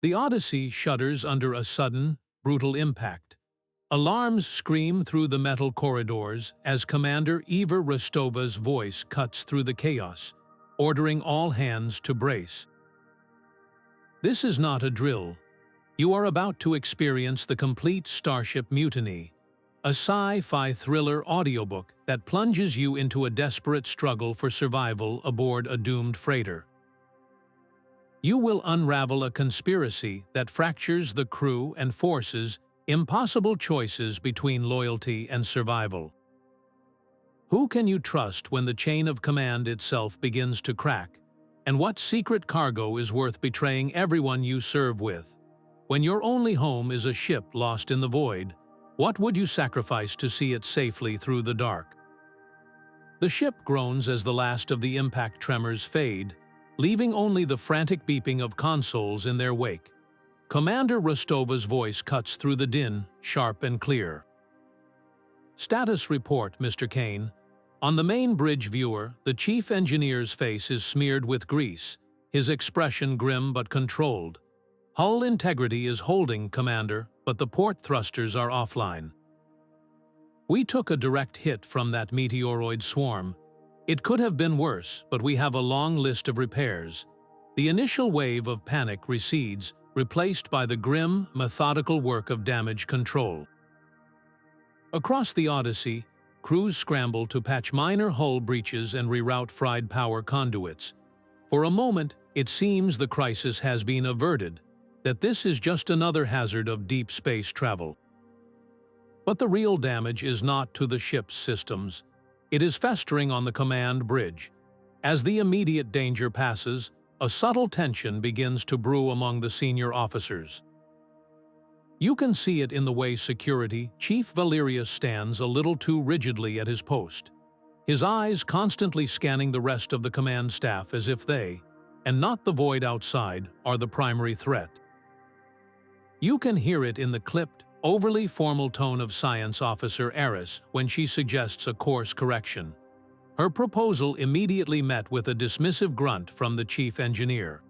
The Odyssey shudders under a sudden, brutal impact. Alarms scream through the metal corridors as Commander Eva Rostova's voice cuts through the chaos, ordering all hands to brace. This is not a drill. You are about to experience the complete Starship Mutiny, a sci-fi thriller audiobook that plunges you into a desperate struggle for survival aboard a doomed freighter. You will unravel a conspiracy that fractures the crew and forces impossible choices between loyalty and survival. Who can you trust when the chain of command itself begins to crack? And what secret cargo is worth betraying everyone you serve with? When your only home is a ship lost in the void, what would you sacrifice to see it safely through the dark? The ship groans as the last of the impact tremors fade, leaving only the frantic beeping of consoles in their wake. Commander Rostova's voice cuts through the din, sharp and clear. Status report, Mr. Kane. On the main bridge viewer, the chief engineer's face is smeared with grease, his expression grim but controlled. Hull integrity is holding, Commander, but the port thrusters are offline. We took a direct hit from that meteoroid swarm. It could have been worse, but we have a long list of repairs. The initial wave of panic recedes, replaced by the grim, methodical work of damage control. Across the Odyssey, crews scramble to patch minor hull breaches and reroute fried power conduits. For a moment, it seems the crisis has been averted, that this is just another hazard of deep space travel. But the real damage is not to the ship's systems. It is festering on the command bridge. As the immediate danger passes, a subtle tension begins to brew among the senior officers. You can see it in the way Security Chief Valerius stands a little too rigidly at his post, his eyes constantly scanning the rest of the command staff as if they, and not the void outside, are the primary threat. You can hear it in the clipped, overly formal tone of Science Officer Eris when she suggests a course correction. Her proposal immediately met with a dismissive grunt from the chief engineer.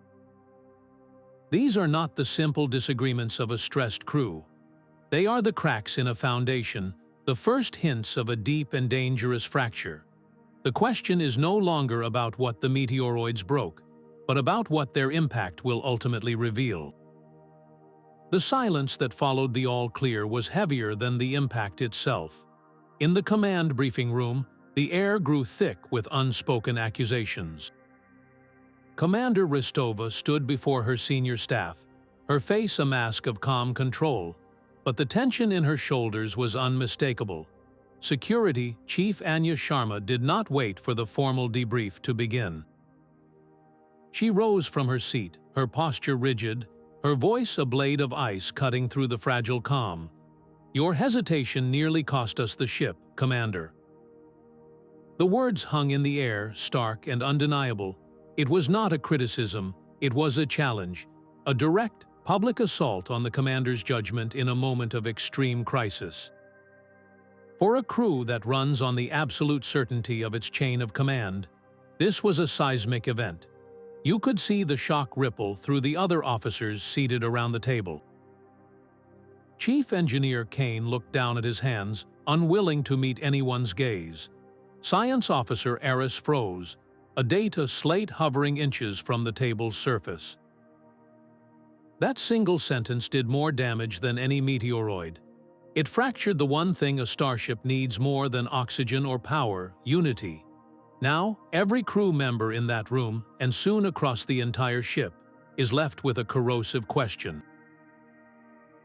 These are not the simple disagreements of a stressed crew. They are the cracks in a foundation, the first hints of a deep and dangerous fracture. The question is no longer about what the meteoroids broke, but about what their impact will ultimately reveal. The silence that followed the all-clear was heavier than the impact itself. In the command briefing room, the air grew thick with unspoken accusations. Commander Rostova stood before her senior staff, her face a mask of calm control, but the tension in her shoulders was unmistakable. Security Chief Anya Sharma did not wait for the formal debrief to begin. She rose from her seat, her posture rigid, her voice a blade of ice cutting through the fragile calm. "Your hesitation nearly cost us the ship, Commander." The words hung in the air, stark and undeniable. It was not a criticism, it was a challenge, a direct, public assault on the commander's judgment in a moment of extreme crisis. For a crew that runs on the absolute certainty of its chain of command, this was a seismic event. You could see the shock ripple through the other officers seated around the table. Chief Engineer Kane looked down at his hands, unwilling to meet anyone's gaze. Science Officer Eris froze, a data slate hovering inches from the table's surface. That single sentence did more damage than any meteoroid. It fractured the one thing a starship needs more than oxygen or power: unity. Now, every crew member in that room, and soon across the entire ship, is left with a corrosive question.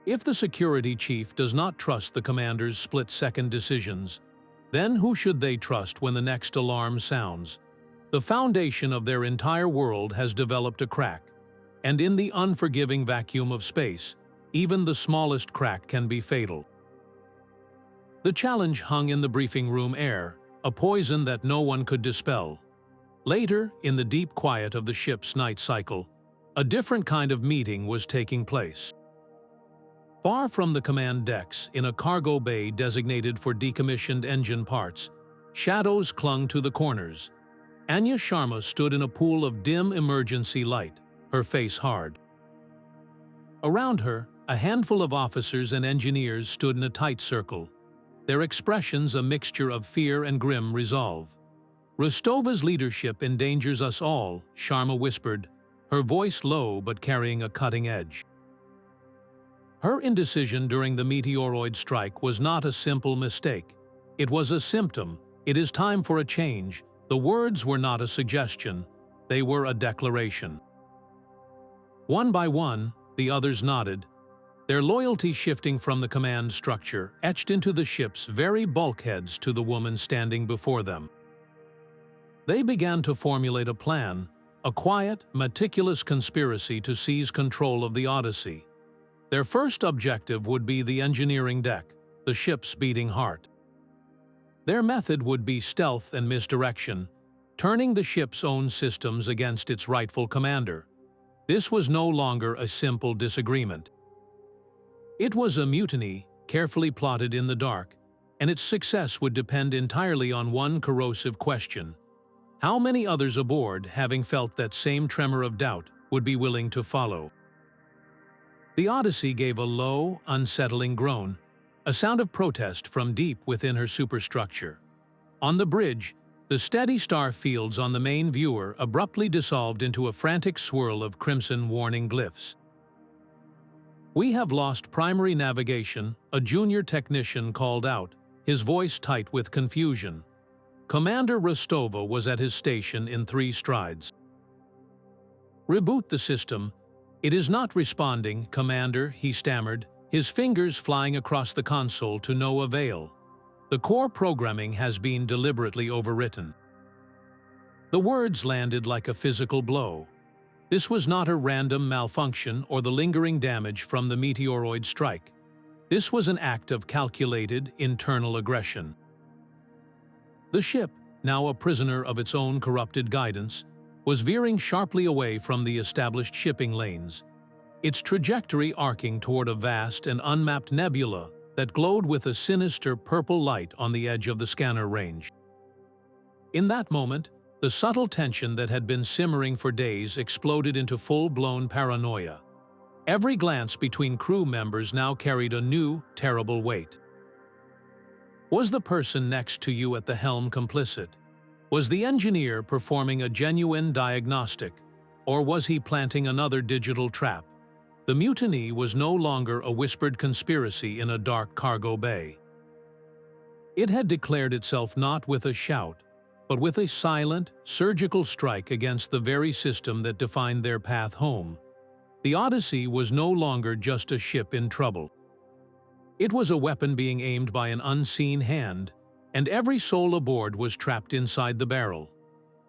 If the security chief does not trust the commander's split-second decisions, then who should they trust when the next alarm sounds? The foundation of their entire world has developed a crack, and in the unforgiving vacuum of space, even the smallest crack can be fatal. The challenge hung in the briefing room air, a poison that no one could dispel. Later, in the deep quiet of the ship's night cycle, a different kind of meeting was taking place. Far from the command decks, in a cargo bay designated for decommissioned engine parts, shadows clung to the corners. Anya Sharma stood in a pool of dim emergency light, her face hard. Around her, a handful of officers and engineers stood in a tight circle, their expressions a mixture of fear and grim resolve. "Rostova's leadership endangers us all," Sharma whispered, her voice low but carrying a cutting edge. Her indecision during the meteoroid strike was not a simple mistake. It was a symptom. "It is time for a change." The words were not a suggestion, they were a declaration. One by one, the others nodded, their loyalty shifting from the command structure etched into the ship's very bulkheads to the woman standing before them. They began to formulate a plan, a quiet, meticulous conspiracy to seize control of the Odyssey. Their first objective would be the engineering deck, the ship's beating heart. Their method would be stealth and misdirection, turning the ship's own systems against its rightful commander. This was no longer a simple disagreement. It was a mutiny, carefully plotted in the dark, and its success would depend entirely on one corrosive question: how many others aboard, having felt that same tremor of doubt, would be willing to follow? The Odyssey gave a low, unsettling groan, a sound of protest from deep within her superstructure. On the bridge, the steady star fields on the main viewer abruptly dissolved into a frantic swirl of crimson warning glyphs. "We have lost primary navigation," a junior technician called out, his voice tight with confusion. Commander Rostova was at his station in 3 strides. "Reboot the system. It is not responding, Commander," he stammered, his fingers flying across the console to no avail. "The core programming has been deliberately overwritten." The words landed like a physical blow. This was not a random malfunction or the lingering damage from the meteoroid strike. This was an act of calculated, internal aggression. The ship, now a prisoner of its own corrupted guidance, was veering sharply away from the established shipping lanes, its trajectory arcing toward a vast and unmapped nebula that glowed with a sinister purple light on the edge of the scanner range. In that moment, the subtle tension that had been simmering for days exploded into full-blown paranoia. Every glance between crew members now carried a new, terrible weight. Was the person next to you at the helm complicit? Was the engineer performing a genuine diagnostic, or was he planting another digital trap? The mutiny was no longer a whispered conspiracy in a dark cargo bay. It had declared itself not with a shout, but with a silent, surgical strike against the very system that defined their path home. The Odyssey was no longer just a ship in trouble. It was a weapon being aimed by an unseen hand, and every soul aboard was trapped inside the barrel.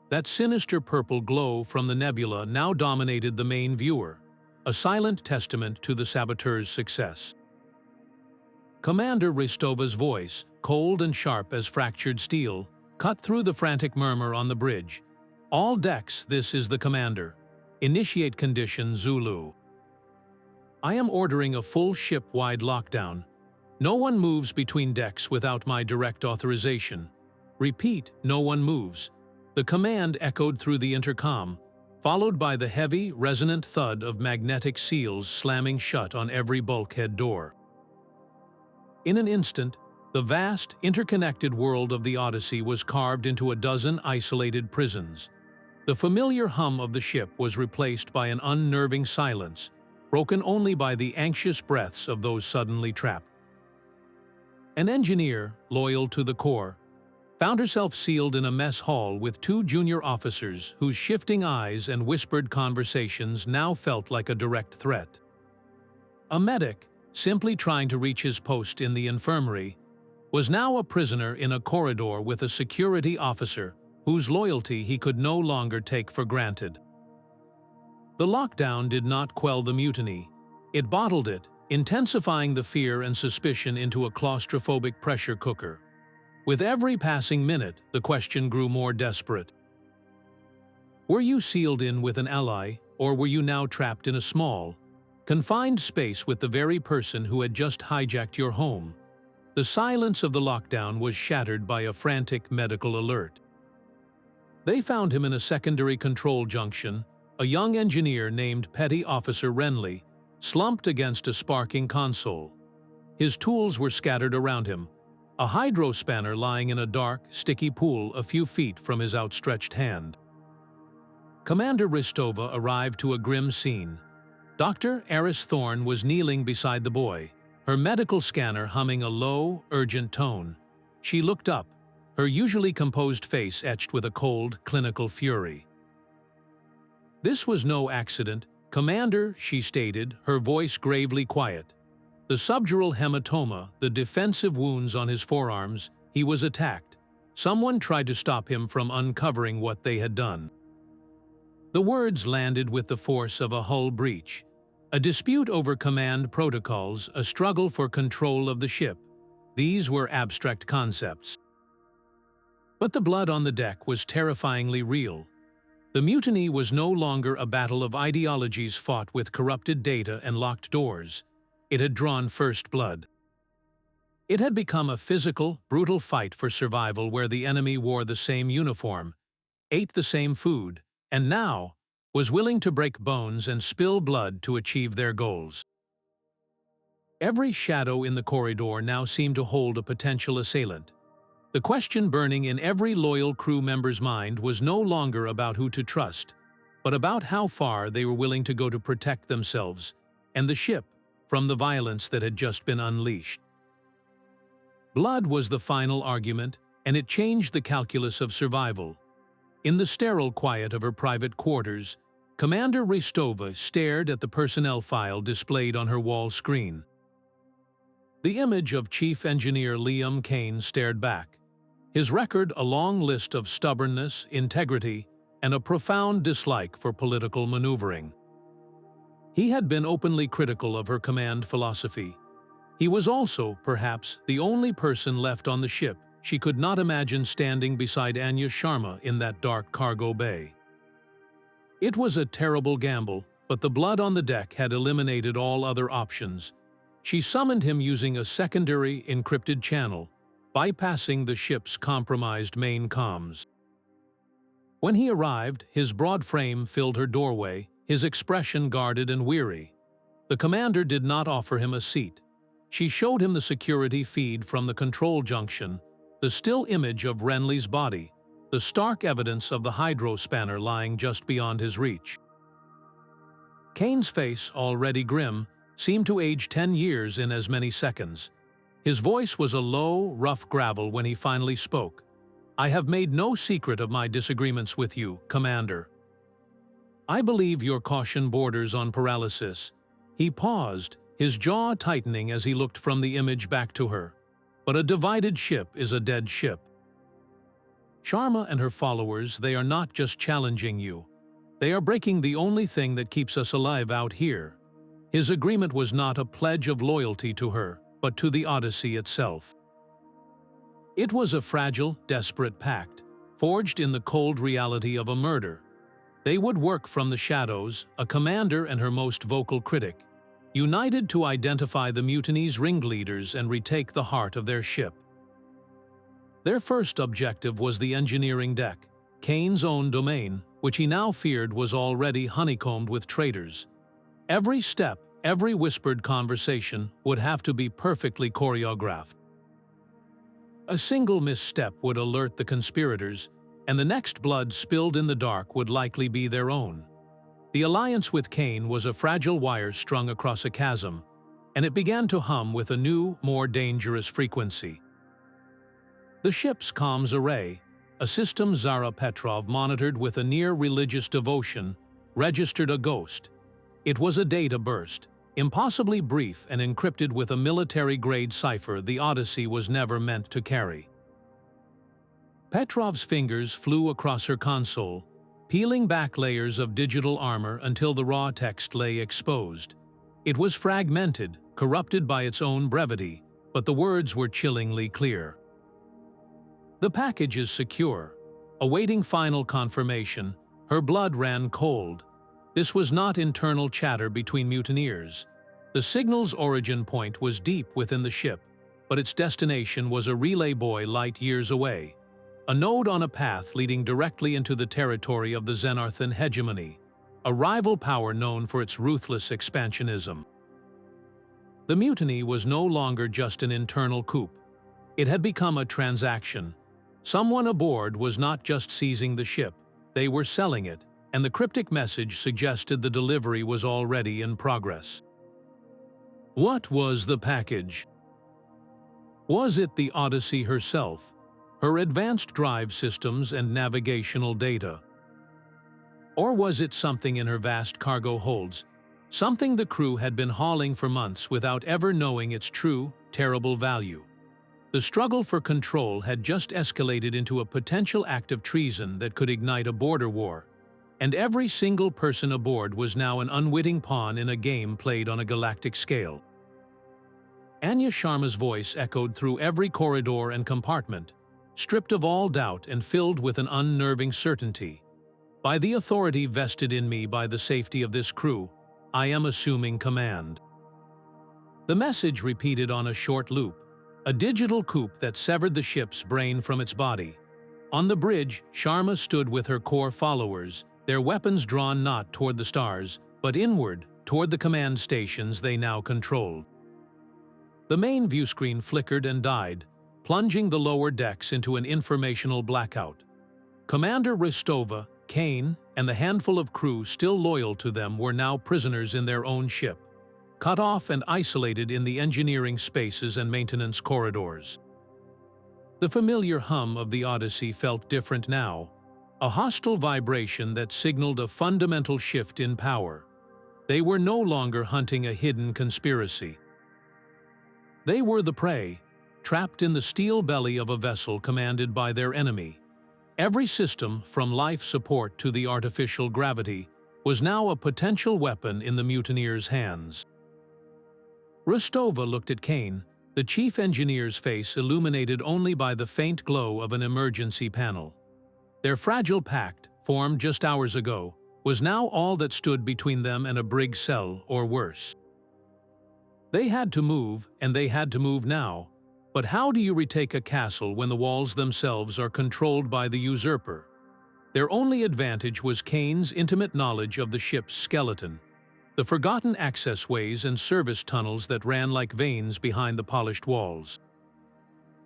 That sinister purple glow from the nebula now dominated the main viewer, a silent testament to the saboteurs' success. Commander Rostova's voice, cold and sharp as fractured steel, cut through the frantic murmur on the bridge. "All decks, this is the commander. Initiate condition Zulu. I am ordering a full ship-wide lockdown. No one moves between decks without my direct authorization. Repeat, no one moves." The command echoed through the intercom, followed by the heavy, resonant thud of magnetic seals slamming shut on every bulkhead door. In an instant, the vast, interconnected world of the Odyssey was carved into a dozen isolated prisons. The familiar hum of the ship was replaced by an unnerving silence, broken only by the anxious breaths of those suddenly trapped. An engineer, loyal to the core, found herself sealed in a mess hall with 2 junior officers whose shifting eyes and whispered conversations now felt like a direct threat. A medic, simply trying to reach his post in the infirmary, was now a prisoner in a corridor with a security officer whose loyalty he could no longer take for granted. The lockdown did not quell the mutiny. It bottled it, intensifying the fear and suspicion into a claustrophobic pressure cooker. With every passing minute, the question grew more desperate. Were you sealed in with an ally, or were you now trapped in a small, confined space with the very person who had just hijacked your home? The silence of the lockdown was shattered by a frantic medical alert. They found him in a secondary control junction, a young engineer named Petty Officer Renly, slumped against a sparking console. His tools were scattered around him, a hydrospanner lying in a dark, sticky pool a few feet from his outstretched hand. Commander Rostova arrived to a grim scene. Dr. Eris Thorne was kneeling beside the boy, her medical scanner humming a low, urgent tone. She looked up, her usually composed face etched with a cold, clinical fury. "This was no accident, Commander," she stated, her voice gravely quiet. "The subdural hematoma, the defensive wounds on his forearms, he was attacked. Someone tried to stop him from uncovering what they had done." The words landed with the force of a hull breach. A dispute over command protocols, a struggle for control of the ship. These were abstract concepts. But the blood on the deck was terrifyingly real. The mutiny was no longer a battle of ideologies fought with corrupted data and locked doors. It had drawn first blood. It had become a physical, brutal fight for survival where the enemy wore the same uniform, ate the same food, and now was willing to break bones and spill blood to achieve their goals. Every shadow in the corridor now seemed to hold a potential assailant. The question burning in every loyal crew member's mind was no longer about who to trust, but about how far they were willing to go to protect themselves and the ship from the violence that had just been unleashed. Blood was the final argument, and it changed the calculus of survival. In the sterile quiet of her private quarters, Commander Rostova stared at the personnel file displayed on her wall screen. The image of Chief Engineer Liam Kane stared back. His record a long list of stubbornness, integrity, and a profound dislike for political maneuvering. He had been openly critical of her command philosophy. He was also, perhaps, the only person left on the ship she could not imagine standing beside Anya Sharma in that dark cargo bay. It was a terrible gamble, but the blood on the deck had eliminated all other options. She summoned him using a secondary encrypted channel, bypassing the ship's compromised main comms. When he arrived, his broad frame filled her doorway, his expression guarded and weary. The commander did not offer him a seat. She showed him the security feed from the control junction, the still image of Renly's body, the stark evidence of the hydrospanner lying just beyond his reach. Kane's face, already grim, seemed to age 10 years in as many seconds. His voice was a low, rough gravel when he finally spoke. "I have made no secret of my disagreements with you, Commander. I believe your caution borders on paralysis." He paused, his jaw tightening as he looked from the image back to her. "But a divided ship is a dead ship. Sharma and her followers, they are not just challenging you. They are breaking the only thing that keeps us alive out here." His agreement was not a pledge of loyalty to her, but to the Odyssey itself. It was a fragile, desperate pact, forged in the cold reality of a murder. They would work from the shadows, a commander and her most vocal critic, united to identify the mutiny's ringleaders and retake the heart of their ship. Their first objective was the engineering deck, Kane's own domain, which he now feared was already honeycombed with traitors. Every step, every whispered conversation would have to be perfectly choreographed. A single misstep would alert the conspirators, and the next blood spilled in the dark would likely be their own. The alliance with Kane was a fragile wire strung across a chasm, and it began to hum with a new, more dangerous frequency. The ship's comms array, a system Zara Petrov monitored with a near-religious devotion, registered a ghost. It was a data burst, impossibly brief and encrypted with a military-grade cipher the Odyssey was never meant to carry. Petrov's fingers flew across her console, peeling back layers of digital armor until the raw text lay exposed. It was fragmented, corrupted by its own brevity, but the words were chillingly clear. "The package is secure." Awaiting final confirmation, her blood ran cold. This was not internal chatter between mutineers. The signal's origin point was deep within the ship, but its destination was a relay buoy light years away, a node on a path leading directly into the territory of the Xenarthan hegemony, a rival power known for its ruthless expansionism. The mutiny was no longer just an internal coup. It had become a transaction. Someone aboard was not just seizing the ship, they were selling it, and the cryptic message suggested the delivery was already in progress. What was the package? Was it the Odyssey herself, her advanced drive systems and navigational data? Or was it something in her vast cargo holds, something the crew had been hauling for months without ever knowing its true, terrible value? The struggle for control had just escalated into a potential act of treason that could ignite a border war, and every single person aboard was now an unwitting pawn in a game played on a galactic scale. Anya Sharma's voice echoed through every corridor and compartment, stripped of all doubt and filled with an unnerving certainty. By the authority vested in me by the safety of this crew, I am assuming command. The message repeated on a short loop, a digital coup that severed the ship's brain from its body. On the bridge, Sharma stood with her core followers, their weapons drawn not toward the stars, but inward, toward the command stations they now controlled. The main viewscreen flickered and died, plunging the lower decks into an informational blackout. Commander Rostova, Kane, and the handful of crew still loyal to them were now prisoners in their own ship, cut off and isolated in the engineering spaces and maintenance corridors. The familiar hum of the Odyssey felt different now, a hostile vibration that signaled a fundamental shift in power. They were no longer hunting a hidden conspiracy. They were the prey, trapped in the steel belly of a vessel commanded by their enemy. Every system, from life support to the artificial gravity, was now a potential weapon in the mutineers' hands. Rostova looked at Kane, the chief engineer's face illuminated only by the faint glow of an emergency panel. Their fragile pact, formed just hours ago, was now all that stood between them and a brig cell or worse. They had to move, and they had to move now. But how do you retake a castle when the walls themselves are controlled by the usurper? Their only advantage was Kane's intimate knowledge of the ship's skeleton, the forgotten access ways and service tunnels that ran like veins behind the polished walls.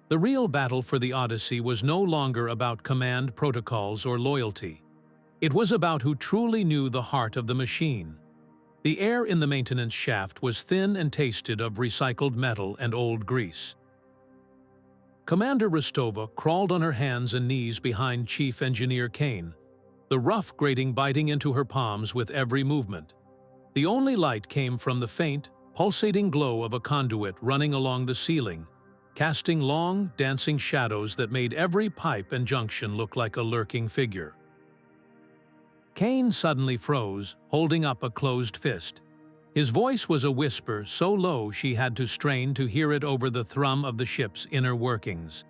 The real battle for the Odyssey was no longer about command protocols or loyalty. It was about who truly knew the heart of the machine. The air in the maintenance shaft was thin and tasted of recycled metal and old grease. Commander Rostova crawled on her hands and knees behind Chief Engineer Kane, the rough grating biting into her palms with every movement. The only light came from the faint, pulsating glow of a conduit running along the ceiling, casting long, dancing shadows that made every pipe and junction look like a lurking figure. Kane suddenly froze, holding up a closed fist. His voice was a whisper so low she had to strain to hear it over the thrum of the ship's inner workings.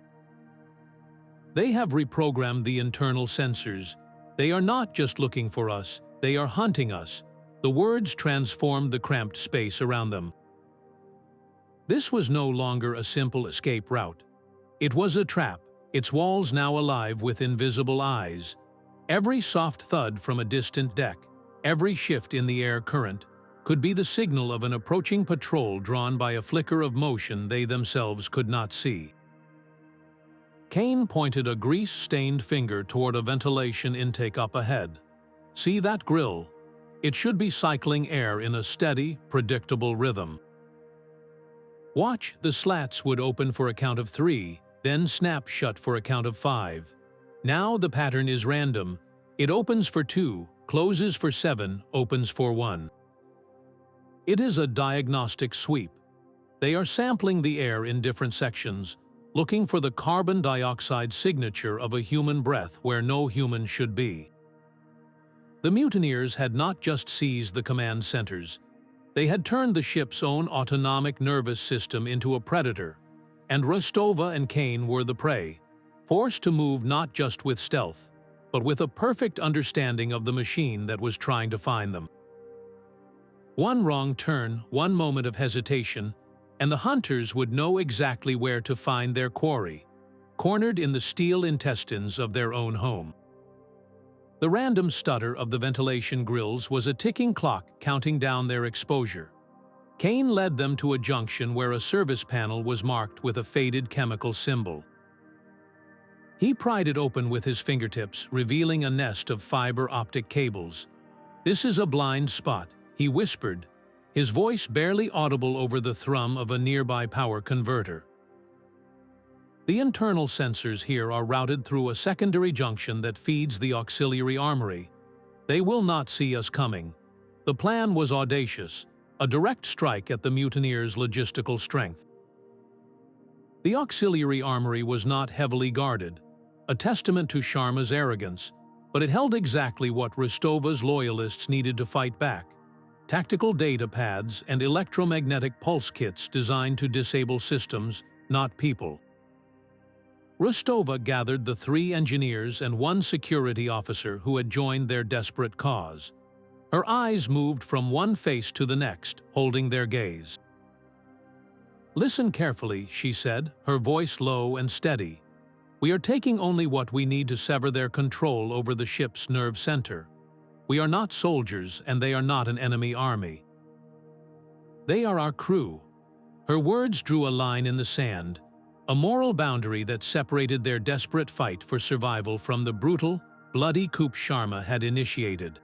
They have reprogrammed the internal sensors. They are not just looking for us, they are hunting us. The words transformed the cramped space around them. This was no longer a simple escape route. It was a trap, its walls now alive with invisible eyes. Every soft thud from a distant deck, every shift in the air current, could be the signal of an approaching patrol drawn by a flicker of motion they themselves could not see. Kane pointed a grease-stained finger toward a ventilation intake up ahead. See that grill? It should be cycling air in a steady, predictable rhythm. Watch, the slats would open for a count of 3, then snap shut for a count of 5. Now the pattern is random. It opens for 2, closes for 7, opens for 1. It is a diagnostic sweep. They are sampling the air in different sections, looking for the carbon dioxide signature of a human breath where no human should be. The mutineers had not just seized the command centers. They had turned the ship's own autonomic nervous system into a predator, and Rostova and Kane were the prey, forced to move not just with stealth, but with a perfect understanding of the machine that was trying to find them. One wrong turn, one moment of hesitation, and the hunters would know exactly where to find their quarry, cornered in the steel intestines of their own home. The random stutter of the ventilation grills was a ticking clock counting down their exposure. Kane led them to a junction where a service panel was marked with a faded chemical symbol. He pried it open with his fingertips, revealing a nest of fiber optic cables. "This is a blind spot," he whispered, his voice barely audible over the thrum of a nearby power converter. The internal sensors here are routed through a secondary junction that feeds the auxiliary armory. They will not see us coming. The plan was audacious, a direct strike at the mutineers' logistical strength. The auxiliary armory was not heavily guarded, a testament to Sharma's arrogance, but it held exactly what Rostova's loyalists needed to fight back: tactical data pads and electromagnetic pulse kits designed to disable systems, not people. Rostova gathered the 3 engineers and 1 security officer who had joined their desperate cause. Her eyes moved from one face to the next, holding their gaze. "Listen carefully," she said, her voice low and steady. "We are taking only what we need to sever their control over the ship's nerve center. We are not soldiers, and they are not an enemy army. They are our crew." Her words drew a line in the sand, a moral boundary that separated their desperate fight for survival from the brutal, bloody coup Sharma had initiated.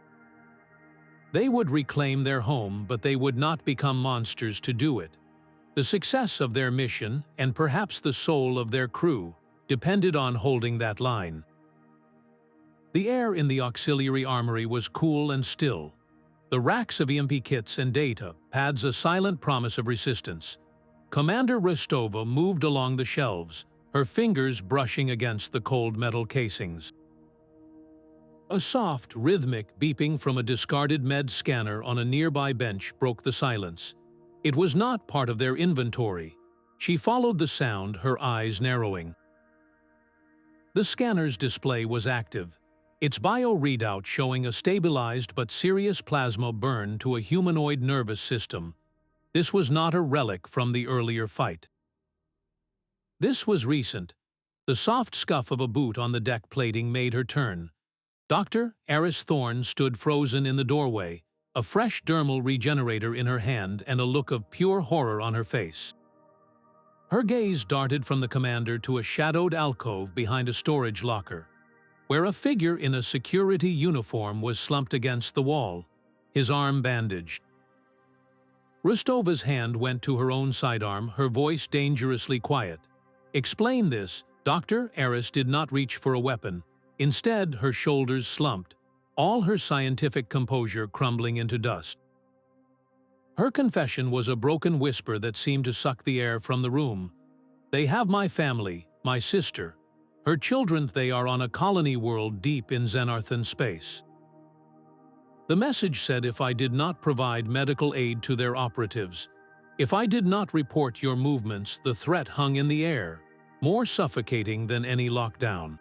They would reclaim their home, but they would not become monsters to do it. The success of their mission, and perhaps the soul of their crew, depended on holding that line. The air in the auxiliary armory was cool and still. The racks of EMP kits and data pads a silent promise of resistance. Commander Rostova moved along the shelves, her fingers brushing against the cold metal casings. A soft, rhythmic beeping from a discarded med scanner on a nearby bench broke the silence. It was not part of their inventory. She followed the sound, her eyes narrowing. The scanner's display was active, its bio readout showing a stabilized but serious plasma burn to a humanoid nervous system. This was not a relic from the earlier fight. This was recent. The soft scuff of a boot on the deck plating made her turn. Dr. Eris Thorne stood frozen in the doorway, a fresh dermal regenerator in her hand and a look of pure horror on her face. Her gaze darted from the commander to a shadowed alcove behind a storage locker, where a figure in a security uniform was slumped against the wall, his arm bandaged. Rostova's hand went to her own sidearm, her voice dangerously quiet. "Explain this." Dr. Eris did not reach for a weapon. Instead, her shoulders slumped, all her scientific composure crumbling into dust. Her confession was a broken whisper that seemed to suck the air from the room. "They have my family, my sister. Her children, they are on a colony world deep in Xenarthan space." The message said, "If I did not provide medical aid to their operatives, if I did not report your movements," the threat hung in the air, more suffocating than any lockdown.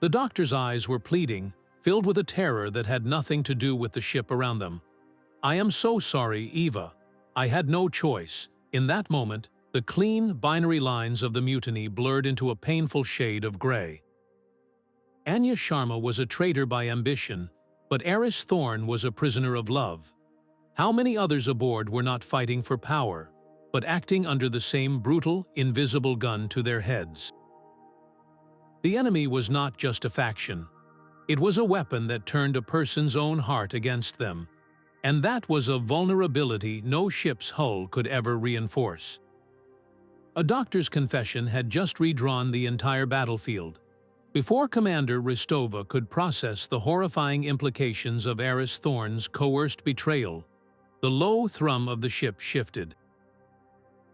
The doctor's eyes were pleading, filled with a terror that had nothing to do with the ship around them. "I am so sorry, Eva. I had no choice." In that moment, the clean, binary lines of the mutiny blurred into a painful shade of gray. Anya Sharma was a traitor by ambition, but Eris Thorne was a prisoner of love. How many others aboard were not fighting for power, but acting under the same brutal, invisible gun to their heads? The enemy was not just a faction. It was a weapon that turned a person's own heart against them, and that was a vulnerability no ship's hull could ever reinforce. A doctor's confession had just redrawn the entire battlefield. Before Commander Rostova could process the horrifying implications of Eris Thorne's coerced betrayal, the low thrum of the ship shifted.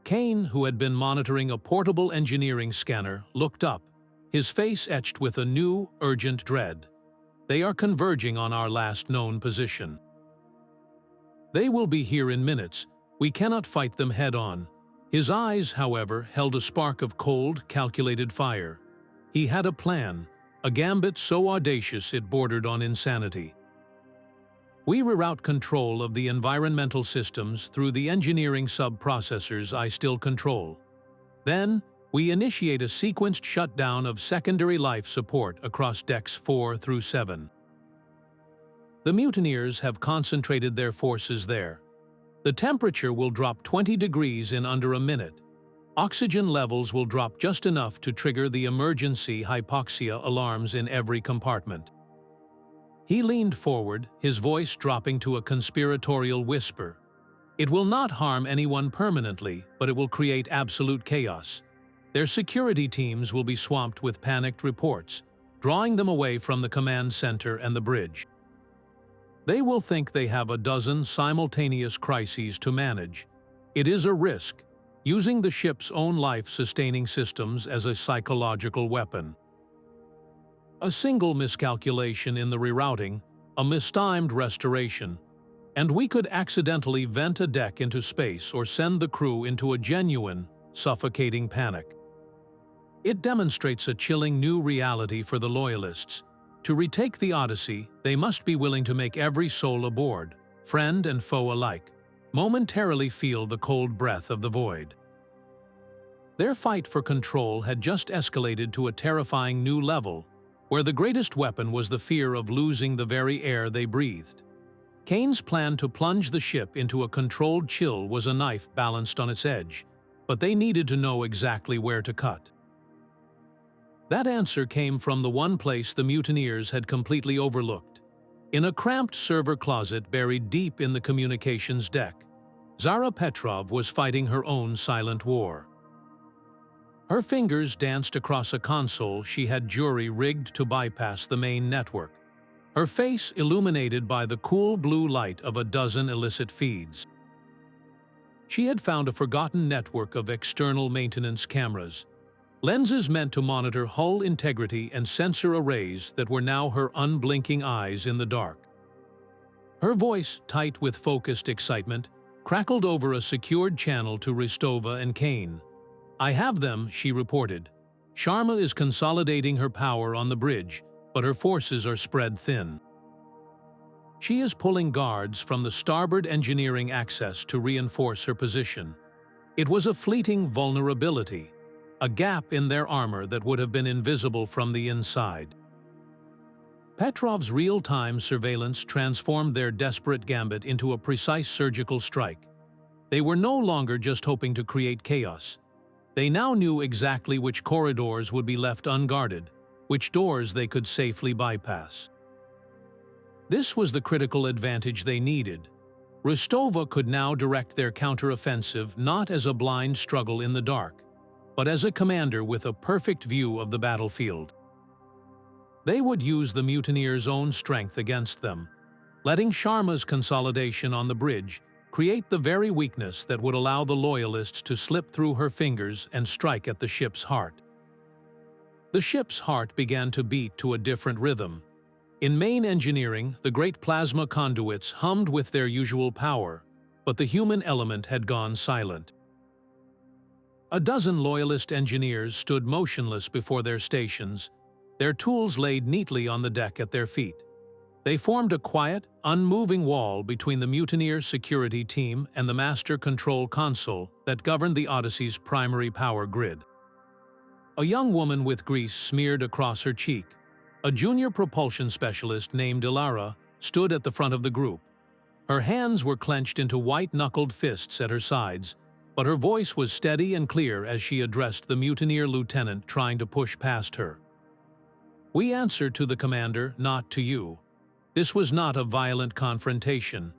Kane, who had been monitoring a portable engineering scanner, looked up, his face etched with a new, urgent dread. "They are converging on our last known position. They will be here in minutes. We cannot fight them head-on." His eyes, however, held a spark of cold, calculated fire. He had a plan, a gambit so audacious it bordered on insanity. "We reroute control of the environmental systems through the engineering sub-processors I still control. Then, we initiate a sequenced shutdown of secondary life support across decks 4 through 7. The mutineers have concentrated their forces there. The temperature will drop 20 degrees in under a minute. Oxygen levels will drop just enough to trigger the emergency hypoxia alarms in every compartment. He leaned forward, his voice dropping to a conspiratorial whisper. It will not harm anyone permanently, but it will create absolute chaos. Their security teams will be swamped with panicked reports, drawing them away from the command center and the bridge. They will think they have a dozen simultaneous crises to manage. It is a risk, using the ship's own life-sustaining systems as a psychological weapon. A single miscalculation in the rerouting, a mistimed restoration, and we could accidentally vent a deck into space or send the crew into a genuine, suffocating panic. It demonstrates a chilling new reality for the Loyalists. To retake the Odyssey, they must be willing to make every soul aboard, friend and foe alike, momentarily feel the cold breath of the void. Their fight for control had just escalated to a terrifying new level, where the greatest weapon was the fear of losing the very air they breathed. Kane's plan to plunge the ship into a controlled chill was a knife balanced on its edge, but they needed to know exactly where to cut. That answer came from the one place the mutineers had completely overlooked. In a cramped server closet buried deep in the communications deck, Zara Petrov was fighting her own silent war. Her fingers danced across a console she had jury-rigged to bypass the main network, her face illuminated by the cool blue light of a dozen illicit feeds. She had found a forgotten network of external maintenance cameras, lenses meant to monitor hull integrity and sensor arrays that were now her unblinking eyes in the dark. Her voice, tight with focused excitement, crackled over a secured channel to Rostova and Kane. "I have them," she reported. "Sharma is consolidating her power on the bridge, but her forces are spread thin. She is pulling guards from the starboard engineering access to reinforce her position. It was a fleeting vulnerability, a gap in their armor that would have been invisible from the inside." Petrov's real-time surveillance transformed their desperate gambit into a precise surgical strike. They were no longer just hoping to create chaos. They now knew exactly which corridors would be left unguarded, which doors they could safely bypass. This was the critical advantage they needed. Rostova could now direct their counteroffensive not as a blind struggle in the dark, but as a commander with a perfect view of the battlefield. They would use the mutineers' own strength against them, letting Sharma's consolidation on the bridge create the very weakness that would allow the Loyalists to slip through her fingers and strike at the ship's heart. The ship's heart began to beat to a different rhythm. In main engineering, the great plasma conduits hummed with their usual power, but the human element had gone silent. A dozen Loyalist engineers stood motionless before their stations, their tools laid neatly on the deck at their feet. They formed a quiet, unmoving wall between the mutineer security team and the master control console that governed the Odyssey's primary power grid. A young woman with grease smeared across her cheek, a junior propulsion specialist named Ilara, stood at the front of the group. Her hands were clenched into white-knuckled fists at her sides, but her voice was steady and clear as she addressed the mutineer lieutenant trying to push past her. "We answer to the commander, not to you." This was not a violent confrontation.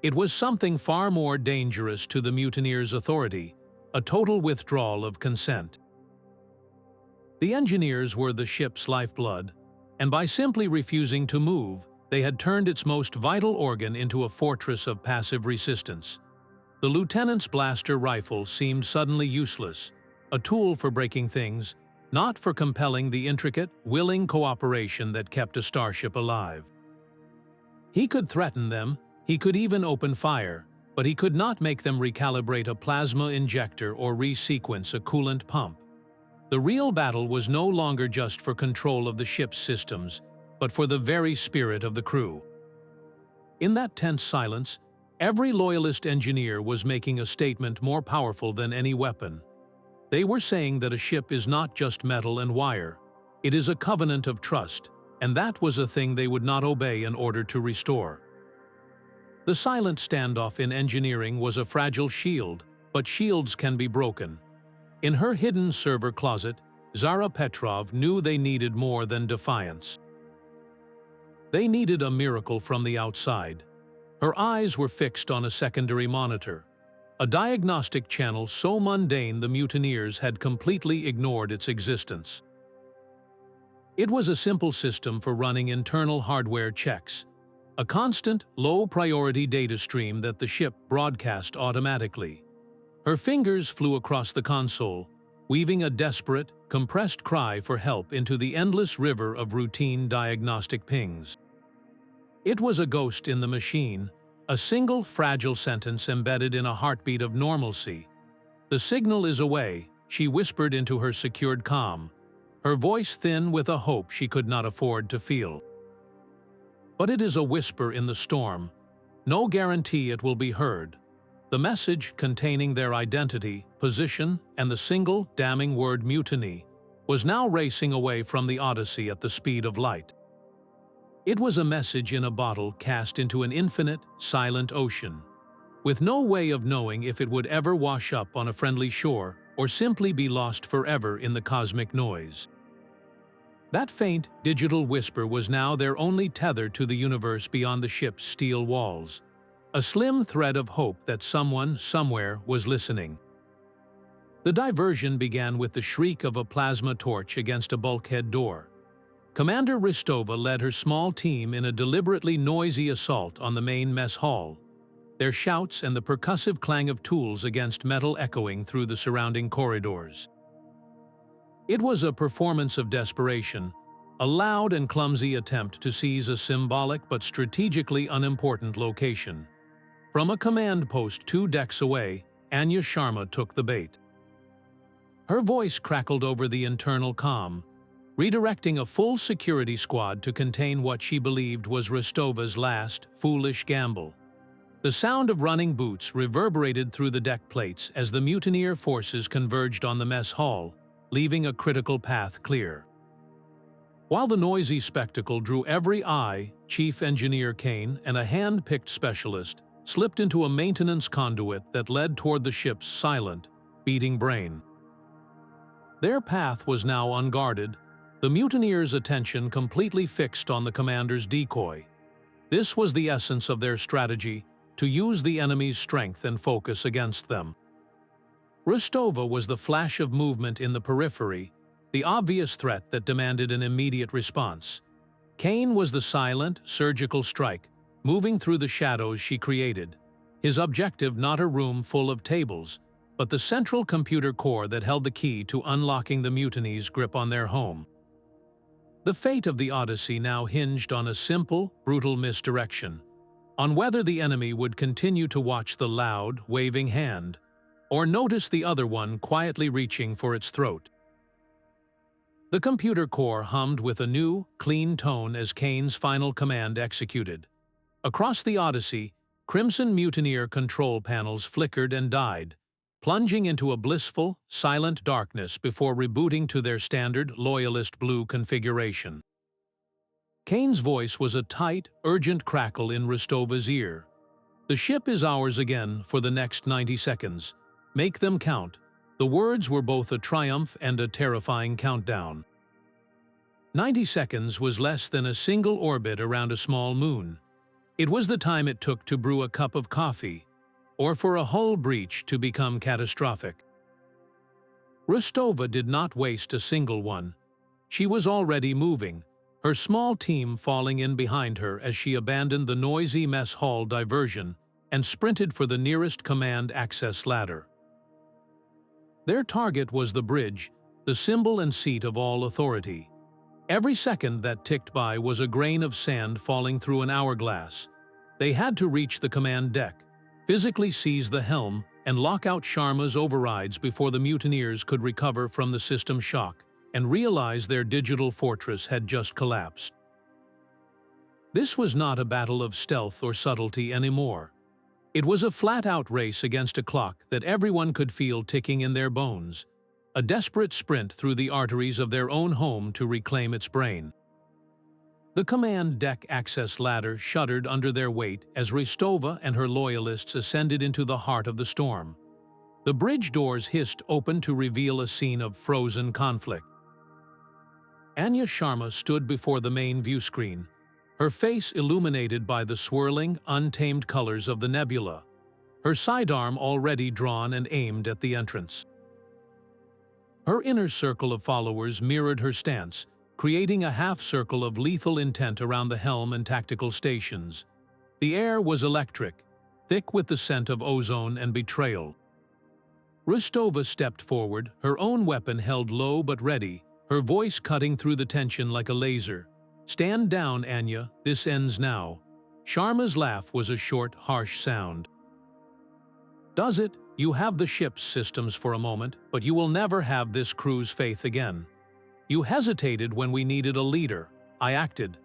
It was something far more dangerous to the mutineers' authority, a total withdrawal of consent. The engineers were the ship's lifeblood, and by simply refusing to move, they had turned its most vital organ into a fortress of passive resistance. The lieutenant's blaster rifle seemed suddenly useless, a tool for breaking things, not for compelling the intricate, willing cooperation that kept a starship alive. He could threaten them, he could even open fire, but he could not make them recalibrate a plasma injector or resequence a coolant pump. The real battle was no longer just for control of the ship's systems, but for the very spirit of the crew. In that tense silence, every Loyalist engineer was making a statement more powerful than any weapon. They were saying that a ship is not just metal and wire. It is a covenant of trust, and that was a thing they would not obey in order to restore. The silent standoff in engineering was a fragile shield, but shields can be broken. In her hidden server closet, Zara Petrov knew they needed more than defiance. They needed a miracle from the outside. Her eyes were fixed on a secondary monitor, a diagnostic channel so mundane the mutineers had completely ignored its existence. It was a simple system for running internal hardware checks, a constant, low-priority data stream that the ship broadcast automatically. Her fingers flew across the console, weaving a desperate, compressed cry for help into the endless river of routine diagnostic pings. It was a ghost in the machine, a single fragile sentence embedded in a heartbeat of normalcy. "The signal is away," she whispered into her secured comm, her voice thin with a hope she could not afford to feel. But it is a whisper in the storm. No guarantee it will be heard. The message, containing their identity, position, and the single, damning word mutiny, was now racing away from the Odyssey at the speed of light. It was a message in a bottle cast into an infinite, silent ocean, with no way of knowing if it would ever wash up on a friendly shore or simply be lost forever in the cosmic noise. That faint, digital whisper was now their only tether to the universe beyond the ship's steel walls, a slim thread of hope that someone, somewhere, was listening. The diversion began with the shriek of a plasma torch against a bulkhead door. Commander Rostova led her small team in a deliberately noisy assault on the main mess hall, their shouts and the percussive clang of tools against metal echoing through the surrounding corridors. It was a performance of desperation, a loud and clumsy attempt to seize a symbolic but strategically unimportant location. From a command post 2 decks away, Anya Sharma took the bait. Her voice crackled over the internal comm, redirecting a full security squad to contain what she believed was Rostova's last, foolish gamble. The sound of running boots reverberated through the deck plates as the mutineer forces converged on the mess hall, leaving a critical path clear. While the noisy spectacle drew every eye, Chief Engineer Kane and a hand-picked specialist slipped into a maintenance conduit that led toward the ship's silent, beating brain. Their path was now unguarded, the mutineers' attention completely fixed on the commander's decoy. This was the essence of their strategy, to use the enemy's strength and focus against them. Rostova was the flash of movement in the periphery, the obvious threat that demanded an immediate response. Kane was the silent, surgical strike, moving through the shadows she created. His objective not a room full of tables, but the central computer core that held the key to unlocking the mutiny's grip on their home. The fate of the Odyssey now hinged on a simple, brutal misdirection, on whether the enemy would continue to watch the loud, waving hand, or notice the other one quietly reaching for its throat. The computer core hummed with a new, clean tone as Kane's final command executed. Across the Odyssey, crimson mutineer control panels flickered and died, plunging into a blissful, silent darkness before rebooting to their standard loyalist blue configuration. Kane's voice was a tight, urgent crackle in Rostova's ear. "The ship is ours again for the next 90 seconds. Make them count." The words were both a triumph and a terrifying countdown. 90 seconds was less than a single orbit around a small moon. It was the time it took to brew a cup of coffee, or for a hull breach to become catastrophic. Rostova did not waste a single one. She was already moving, her small team falling in behind her as she abandoned the noisy mess hall diversion and sprinted for the nearest command access ladder. Their target was the bridge, the symbol and seat of all authority. Every second that ticked by was a grain of sand falling through an hourglass. They had to reach the command deck, physically seize the helm, and lock out Sharma's overrides before the mutineers could recover from the system shock and realize their digital fortress had just collapsed. This was not a battle of stealth or subtlety anymore. It was a flat-out race against a clock that everyone could feel ticking in their bones, a desperate sprint through the arteries of their own home to reclaim its brain. The command deck access ladder shuddered under their weight as Rostova and her loyalists ascended into the heart of the storm. The bridge doors hissed open to reveal a scene of frozen conflict. Anya Sharma stood before the main view screen, her face illuminated by the swirling, untamed colors of the nebula, her sidearm already drawn and aimed at the entrance. Her inner circle of followers mirrored her stance, creating a half-circle of lethal intent around the helm and tactical stations. The air was electric, thick with the scent of ozone and betrayal. Rostova stepped forward, her own weapon held low but ready, her voice cutting through the tension like a laser. "Stand down, Anya, this ends now." Sharma's laugh was a short, harsh sound. "Does it? You have the ship's systems for a moment, but you will never have this crew's faith again. You hesitated when we needed a leader. I acted."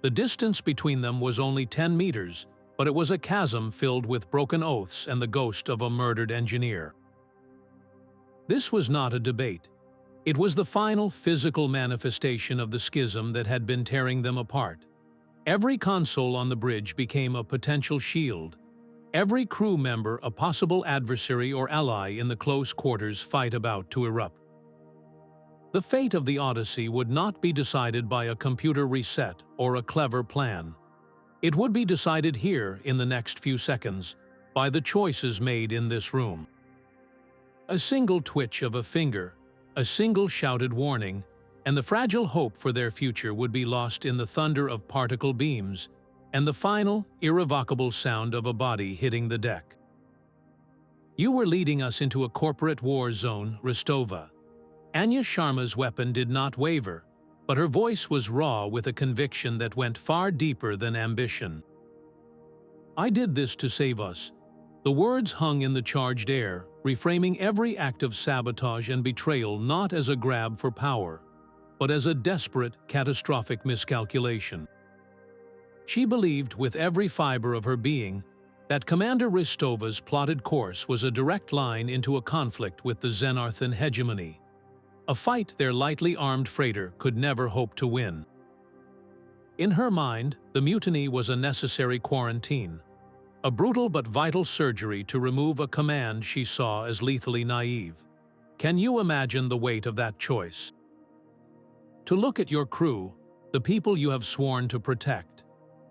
The distance between them was only 10 meters, but it was a chasm filled with broken oaths and the ghost of a murdered engineer. This was not a debate. It was the final physical manifestation of the schism that had been tearing them apart. Every console on the bridge became a potential shield. Every crew member a possible adversary or ally in the close quarters fight about to erupt. The fate of the Odyssey would not be decided by a computer reset or a clever plan. It would be decided here in the next few seconds by the choices made in this room. A single twitch of a finger, a single shouted warning, and the fragile hope for their future would be lost in the thunder of particle beams and the final, irrevocable sound of a body hitting the deck. "You were leading us into a corporate war zone, Rostova." Anya Sharma's weapon did not waver, but her voice was raw with a conviction that went far deeper than ambition. "I did this to save us." The words hung in the charged air, reframing every act of sabotage and betrayal not as a grab for power, but as a desperate, catastrophic miscalculation. She believed with every fiber of her being that Commander Rostova's plotted course was a direct line into a conflict with the Xenarthan hegemony, a fight their lightly armed freighter could never hope to win. In her mind, the mutiny was a necessary quarantine, a brutal but vital surgery to remove a command she saw as lethally naive. Can you imagine the weight of that choice? To look at your crew, the people you have sworn to protect,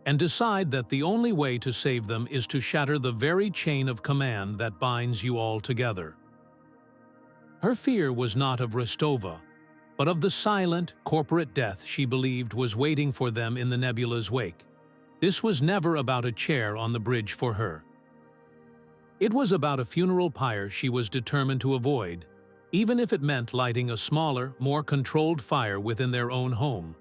and decide that the only way to save them is to shatter the very chain of command that binds you all together. Her fear was not of Rostova, but of the silent, corporate death she believed was waiting for them in the nebula's wake. This was never about a chair on the bridge for her. It was about a funeral pyre she was determined to avoid, even if it meant lighting a smaller, more controlled fire within their own home.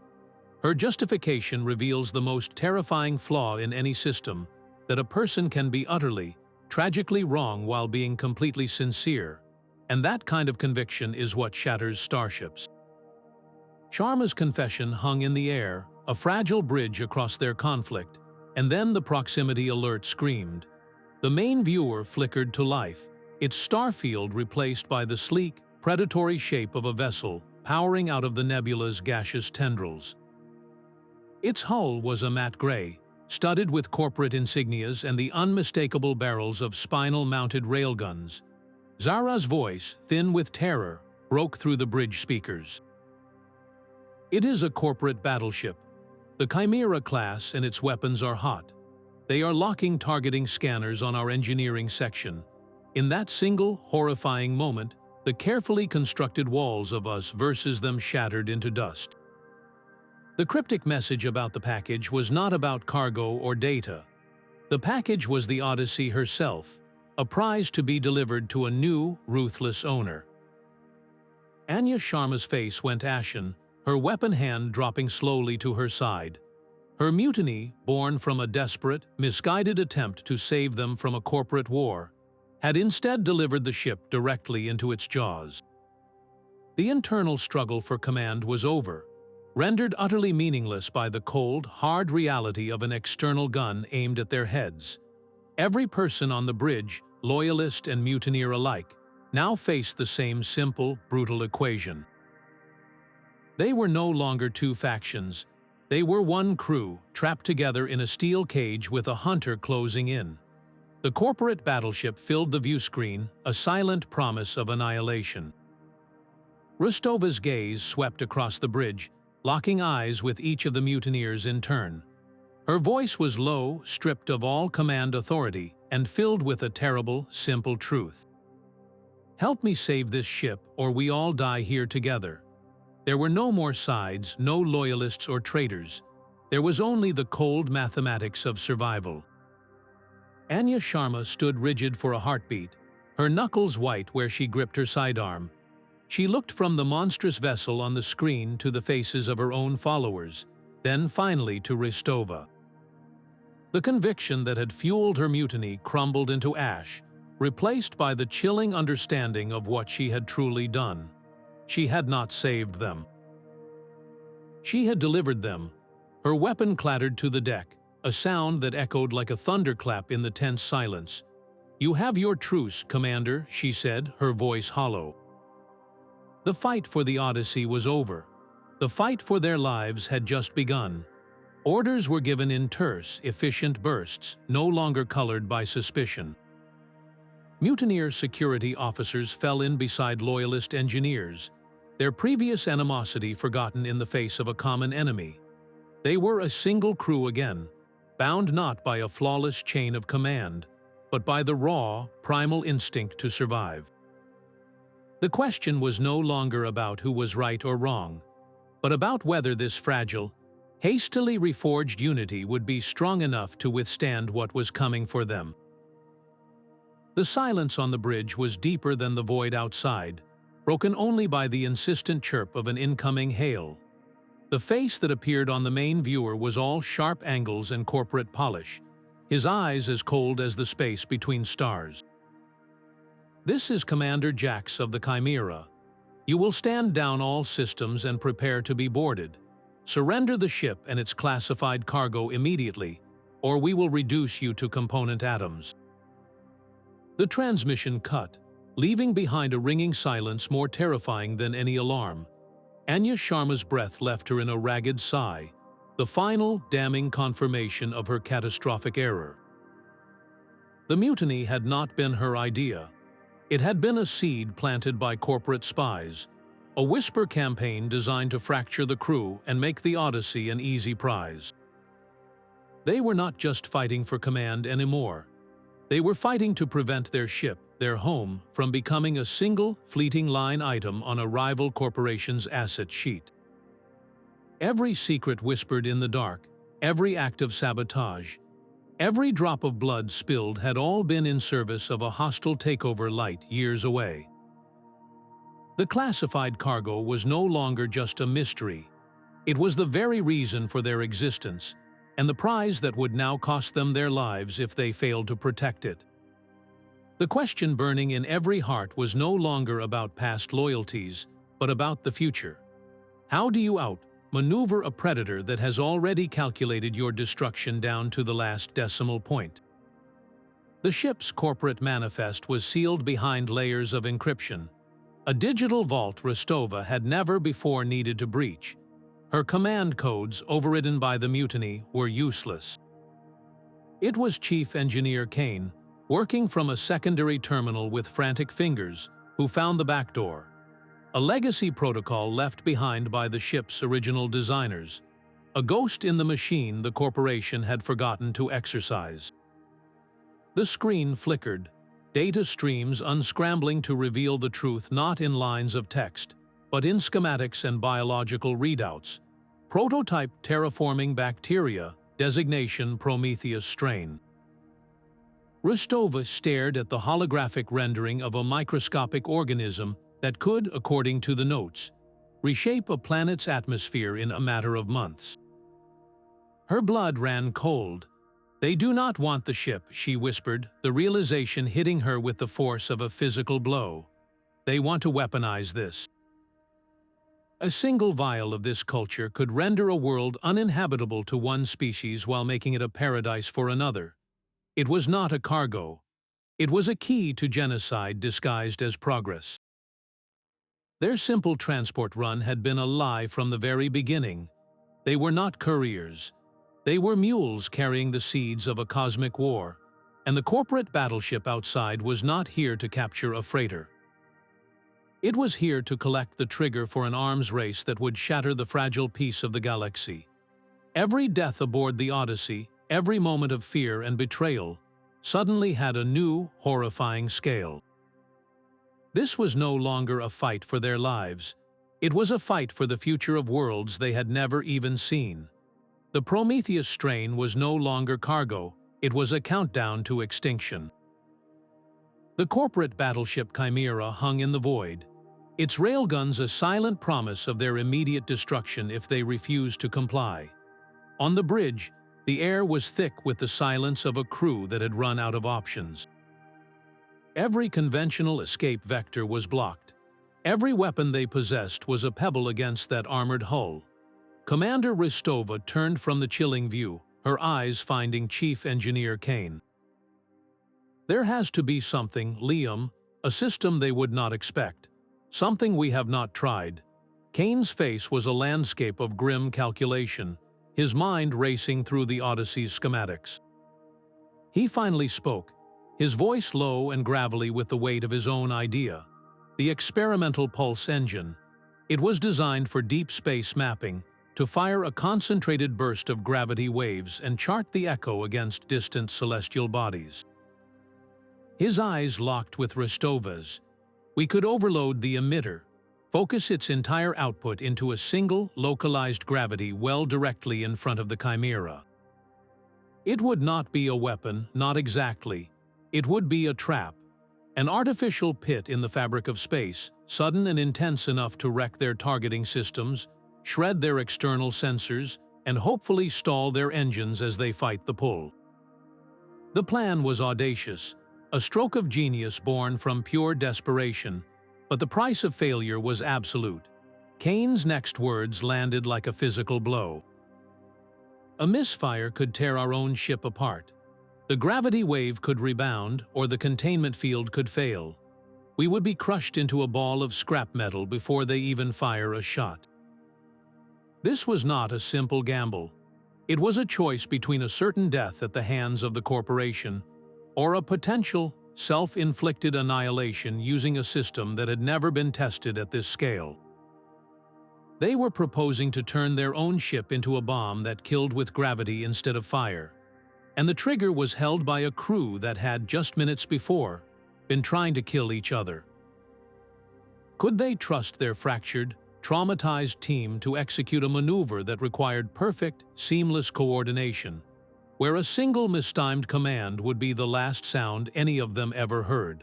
Her justification reveals the most terrifying flaw in any system, that a person can be utterly, tragically wrong while being completely sincere, and that kind of conviction is what shatters starships. Sharma's confession hung in the air, a fragile bridge across their conflict, and then the proximity alert screamed. The main viewer flickered to life, its starfield replaced by the sleek, predatory shape of a vessel powering out of the nebula's gaseous tendrils. Its hull was a matte gray, studded with corporate insignias and the unmistakable barrels of spinal-mounted railguns. Zara's voice, thin with terror, broke through the bridge speakers. "It is a corporate battleship. The Chimera class and its weapons are hot. They are locking targeting scanners on our engineering section." In that single, horrifying moment, the carefully constructed walls of us versus them shattered into dust. The cryptic message about the package was not about cargo or data. The package was the Odyssey herself, a prize to be delivered to a new, ruthless owner. Anya Sharma's face went ashen, her weapon hand dropping slowly to her side. Her mutiny, born from a desperate, misguided attempt to save them from a corporate war, had instead delivered the ship directly into its jaws. The internal struggle for command was over, rendered utterly meaningless by the cold, hard reality of an external gun aimed at their heads. Every person on the bridge, loyalist and mutineer alike, now faced the same simple, brutal equation. They were no longer two factions. They were one crew, trapped together in a steel cage with a hunter closing in. The corporate battleship filled the viewscreen, a silent promise of annihilation. Rostova's gaze swept across the bridge, locking eyes with each of the mutineers in turn. Her voice was low, stripped of all command authority, and filled with a terrible, simple truth. "Help me save this ship, or we all die here together." There were no more sides, no loyalists or traitors. There was only the cold mathematics of survival. Anya Sharma stood rigid for a heartbeat, her knuckles white where she gripped her sidearm. She looked from the monstrous vessel on the screen to the faces of her own followers, then finally to Rostova. The conviction that had fueled her mutiny crumbled into ash, replaced by the chilling understanding of what she had truly done. She had not saved them. She had delivered them. Her weapon clattered to the deck, a sound that echoed like a thunderclap in the tense silence. "You have your truce, Commander," she said, her voice hollow. The fight for the Odyssey was over. The fight for their lives had just begun. Orders were given in terse, efficient bursts, no longer colored by suspicion. Mutineer security officers fell in beside loyalist engineers, their previous animosity forgotten in the face of a common enemy. They were a single crew again, bound not by a flawless chain of command, but by the raw, primal instinct to survive. The question was no longer about who was right or wrong, but about whether this fragile, hastily reforged unity would be strong enough to withstand what was coming for them. The silence on the bridge was deeper than the void outside, broken only by the insistent chirp of an incoming hail. The face that appeared on the main viewer was all sharp angles and corporate polish, his eyes as cold as the space between stars. "This is Commander Jax of the Chimera. You will stand down all systems and prepare to be boarded. Surrender the ship and its classified cargo immediately, or we will reduce you to component atoms." The transmission cut, leaving behind a ringing silence more terrifying than any alarm. Anya Sharma's breath left her in a ragged sigh, the final, damning confirmation of her catastrophic error. The mutiny had not been her idea. It had been a seed planted by corporate spies, a whisper campaign designed to fracture the crew and make the Odyssey an easy prize. They were not just fighting for command anymore. They were fighting to prevent their ship, their home, from becoming a single, fleeting line item on a rival corporation's asset sheet. Every secret whispered in the dark, every act of sabotage, every drop of blood spilled had all been in service of a hostile takeover light years away. The classified cargo was no longer just a mystery. It was the very reason for their existence, and the prize that would now cost them their lives if they failed to protect it. The question burning in every heart was no longer about past loyalties, but about the future. How do you outmaneuver a predator that has already calculated your destruction down to the last decimal point? The ship's corporate manifest was sealed behind layers of encryption, a digital vault Rostova had never before needed to breach. Her command codes, overridden by the mutiny, were useless. It was Chief Engineer Kane, working from a secondary terminal with frantic fingers, who found the back door. A legacy protocol left behind by the ship's original designers. A ghost in the machine the corporation had forgotten to exercise. The screen flickered, data streams unscrambling to reveal the truth not in lines of text, but in schematics and biological readouts. Prototype terraforming bacteria, designation Prometheus strain. Rostova stared at the holographic rendering of a microscopic organism that could, according to the notes, reshape a planet's atmosphere in a matter of months. Her blood ran cold. "They do not want the ship," she whispered, the realization hitting her with the force of a physical blow. "They want to weaponize this." A single vial of this culture could render a world uninhabitable to one species while making it a paradise for another. It was not a cargo. It was a key to genocide disguised as progress. Their simple transport run had been a lie from the very beginning. They were not couriers. They were mules carrying the seeds of a cosmic war, and the corporate battleship outside was not here to capture a freighter. It was here to collect the trigger for an arms race that would shatter the fragile peace of the galaxy. Every death aboard the Odyssey, every moment of fear and betrayal, suddenly had a new, horrifying scale. This was no longer a fight for their lives. It was a fight for the future of worlds they had never even seen. The Prometheus strain was no longer cargo, it was a countdown to extinction. The corporate battleship Chimera hung in the void, its railguns a silent promise of their immediate destruction if they refused to comply. On the bridge, the air was thick with the silence of a crew that had run out of options. Every conventional escape vector was blocked. Every weapon they possessed was a pebble against that armored hull. Commander Rostova turned from the chilling view, her eyes finding Chief Engineer Kane. There has to be something, Liam, a system they would not expect. Something we have not tried. Kane's face was a landscape of grim calculation, his mind racing through the Odyssey's schematics. He finally spoke, his voice low and gravelly with the weight of his own idea. The experimental pulse engine. It was designed for deep space mapping, to fire a concentrated burst of gravity waves and chart the echo against distant celestial bodies. His eyes locked with Rostova's. We could overload the emitter, focus its entire output into a single, localized gravity well directly in front of the Chimera. It would not be a weapon, not exactly. It would be a trap, an artificial pit in the fabric of space, sudden and intense enough to wreck their targeting systems, shred their external sensors, and hopefully stall their engines as they fight the pull. The plan was audacious, a stroke of genius born from pure desperation, but the price of failure was absolute. Kane's next words landed like a physical blow. A misfire could tear our own ship apart. The gravity wave could rebound, or the containment field could fail. We would be crushed into a ball of scrap metal before they even fire a shot. This was not a simple gamble. It was a choice between a certain death at the hands of the corporation or a potential, self-inflicted annihilation using a system that had never been tested at this scale. They were proposing to turn their own ship into a bomb that killed with gravity instead of fire. And the trigger was held by a crew that had, just minutes before, been trying to kill each other. Could they trust their fractured, traumatized team to execute a maneuver that required perfect, seamless coordination, where a single mistimed command would be the last sound any of them ever heard?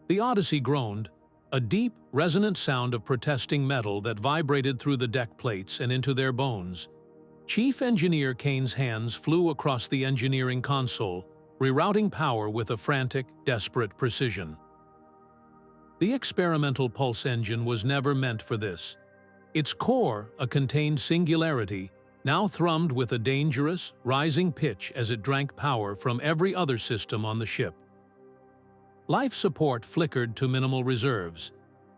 The Odyssey groaned, a deep, resonant sound of protesting metal that vibrated through the deck plates and into their bones. Chief Engineer Kane's hands flew across the engineering console, rerouting power with a frantic, desperate precision. The experimental pulse engine was never meant for this. Its core, a contained singularity, now thrummed with a dangerous, rising pitch as it drank power from every other system on the ship. Life support flickered to minimal reserves.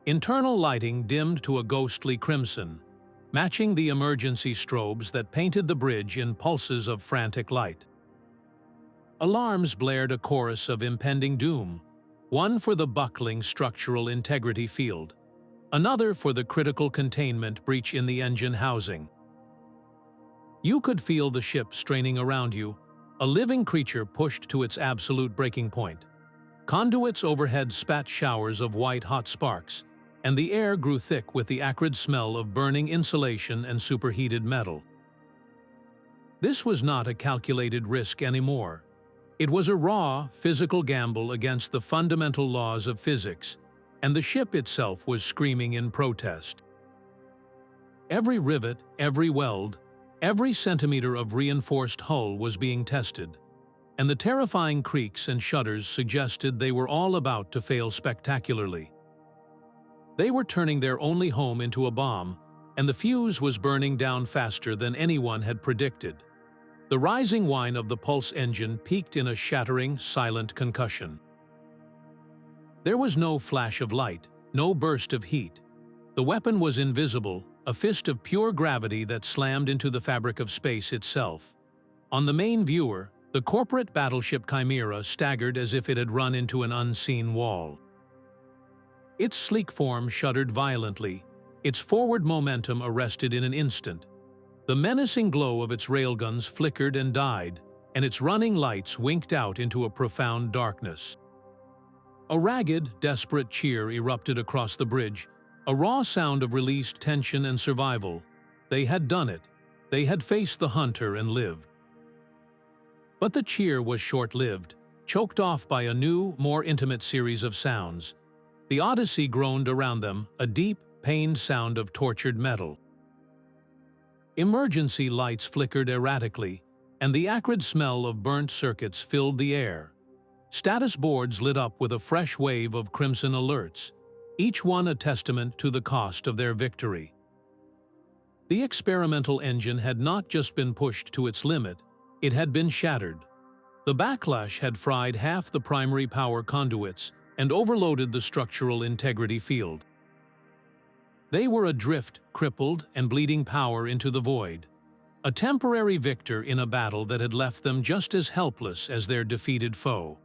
Internal lighting dimmed to a ghostly crimson, matching the emergency strobes that painted the bridge in pulses of frantic light. Alarms blared a chorus of impending doom, one for the buckling structural integrity field, another for the critical containment breach in the engine housing. You could feel the ship straining around you, a living creature pushed to its absolute breaking point. Conduits overhead spat showers of white-hot sparks, and the air grew thick with the acrid smell of burning insulation and superheated metal. This was not a calculated risk anymore. It was a raw, physical gamble against the fundamental laws of physics, and the ship itself was screaming in protest. Every rivet, every weld, every centimeter of reinforced hull was being tested, and the terrifying creaks and shudders suggested they were all about to fail spectacularly. They were turning their only home into a bomb, and the fuse was burning down faster than anyone had predicted. The rising whine of the pulse engine peaked in a shattering, silent concussion. There was no flash of light, no burst of heat. The weapon was invisible, a fist of pure gravity that slammed into the fabric of space itself. On the main viewer, the corporate battleship Chimera staggered as if it had run into an unseen wall. Its sleek form shuddered violently, its forward momentum arrested in an instant. The menacing glow of its railguns flickered and died, and its running lights winked out into a profound darkness. A ragged, desperate cheer erupted across the bridge, a raw sound of released tension and survival. They had done it. They had faced the hunter and lived. But the cheer was short-lived, choked off by a new, more intimate series of sounds. The Odyssey groaned around them, a deep, pained sound of tortured metal. Emergency lights flickered erratically, and the acrid smell of burnt circuits filled the air. Status boards lit up with a fresh wave of crimson alerts, each one a testament to the cost of their victory. The experimental engine had not just been pushed to its limit, it had been shattered. The backlash had fried half the primary power conduits and overloaded the structural integrity field. They were adrift, crippled, and bleeding power into the void. A temporary victor in a battle that had left them just as helpless as their defeated foe.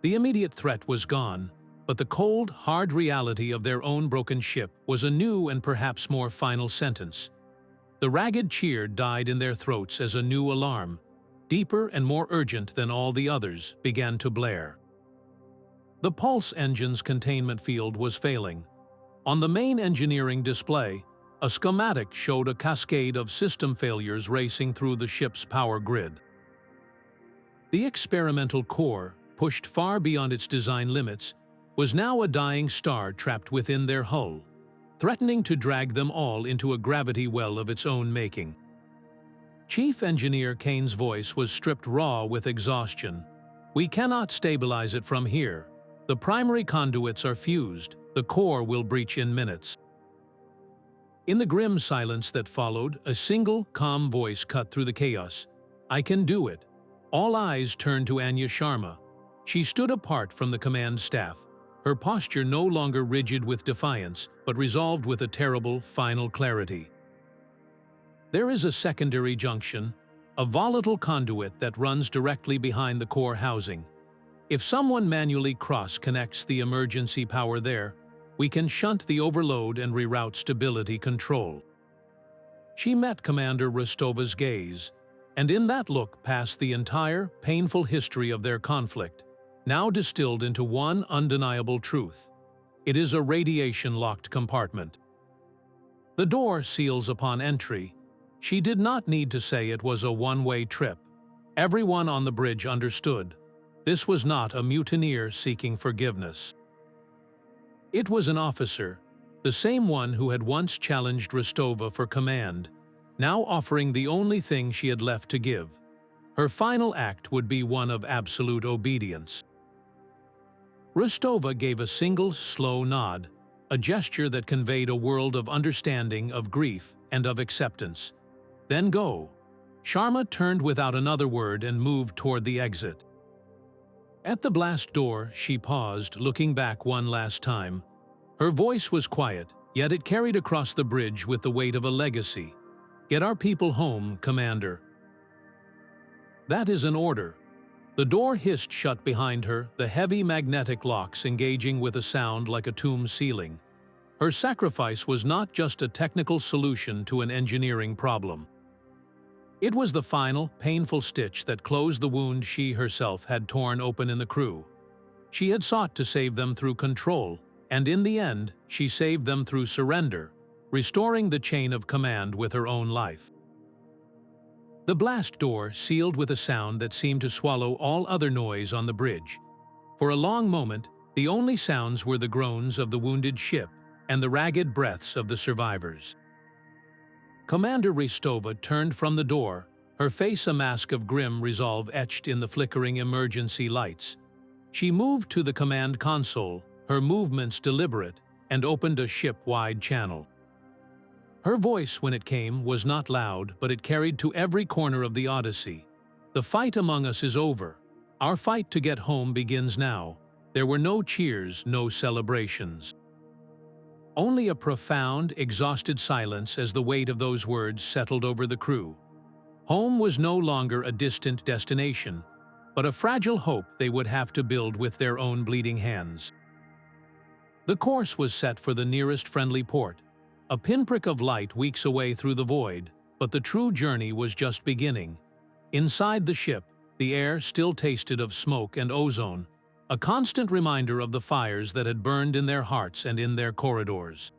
The immediate threat was gone, but the cold, hard reality of their own broken ship was a new and perhaps more final sentence. The ragged cheer died in their throats as a new alarm, deeper and more urgent than all the others, began to blare. The pulse engine's containment field was failing. On the main engineering display, a schematic showed a cascade of system failures racing through the ship's power grid. The experimental core, pushed far beyond its design limits, was now a dying star trapped within their hull, threatening to drag them all into a gravity well of its own making. Chief Engineer Kane's voice was stripped raw with exhaustion. "We cannot stabilize it from here. The primary conduits are fused. The core will breach in minutes." In the grim silence that followed, a single, calm voice cut through the chaos. "I can do it." All eyes turned to Anya Sharma. She stood apart from the command staff, her posture no longer rigid with defiance, but resolved with a terrible, final clarity. There is a secondary junction, a volatile conduit that runs directly behind the core housing. If someone manually cross-connects the emergency power there, we can shunt the overload and reroute stability control. She met Commander Rostova's gaze, and in that look passed the entire, painful history of their conflict, now distilled into one undeniable truth. It is a radiation-locked compartment. The door seals upon entry. She did not need to say it was a one-way trip. Everyone on the bridge understood. This was not a mutineer seeking forgiveness. It was an officer, the same one who had once challenged Rostova for command, now offering the only thing she had left to give. Her final act would be one of absolute obedience. Rostova gave a single, slow nod, a gesture that conveyed a world of understanding, of grief, and of acceptance. "Then go." Sharma turned without another word and moved toward the exit. At the blast door, she paused, looking back one last time. Her voice was quiet, yet it carried across the bridge with the weight of a legacy. "Get our people home, Commander." "That is an order." The door hissed shut behind her, the heavy magnetic locks engaging with a sound like a tomb ceiling. Her sacrifice was not just a technical solution to an engineering problem. It was the final, painful stitch that closed the wound she herself had torn open in the crew. She had sought to save them through control, and in the end, she saved them through surrender, restoring the chain of command with her own life. The blast door sealed with a sound that seemed to swallow all other noise on the bridge. For a long moment, the only sounds were the groans of the wounded ship and the ragged breaths of the survivors. Commander Rostova turned from the door, her face a mask of grim resolve etched in the flickering emergency lights. She moved to the command console, her movements deliberate, and opened a ship-wide channel. Her voice, when it came, was not loud, but it carried to every corner of the Odyssey. "The fight among us is over. Our fight to get home begins now." There were no cheers, no celebrations. Only a profound, exhausted silence as the weight of those words settled over the crew. Home was no longer a distant destination, but a fragile hope they would have to build with their own bleeding hands. The course was set for the nearest friendly port, a pinprick of light weeks away through the void, but the true journey was just beginning. Inside the ship, the air still tasted of smoke and ozone, a constant reminder of the fires that had burned in their hearts and in their corridors.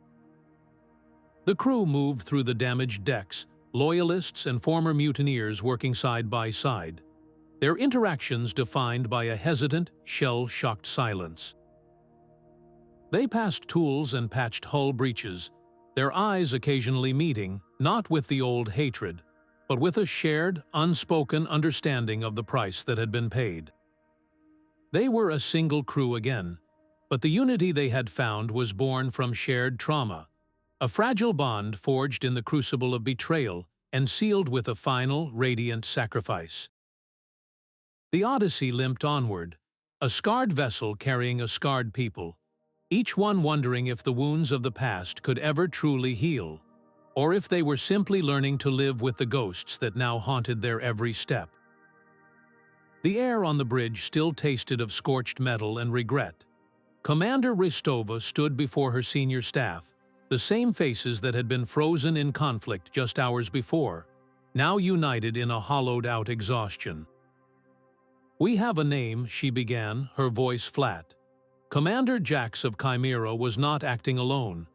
The crew moved through the damaged decks, loyalists and former mutineers working side by side, their interactions defined by a hesitant, shell-shocked silence. They passed tools and patched hull breaches, their eyes occasionally meeting, not with the old hatred, but with a shared, unspoken understanding of the price that had been paid. They were a single crew again, but the unity they had found was born from shared trauma, a fragile bond forged in the crucible of betrayal and sealed with a final, radiant sacrifice. The Odyssey limped onward, a scarred vessel carrying a scarred people, each one wondering if the wounds of the past could ever truly heal, or if they were simply learning to live with the ghosts that now haunted their every step. The air on the bridge still tasted of scorched metal and regret. Commander Rostova stood before her senior staff, the same faces that had been frozen in conflict just hours before, now united in a hollowed-out exhaustion. "We have a name," she began, her voice flat. Commander Jax of Chimera was not acting alone.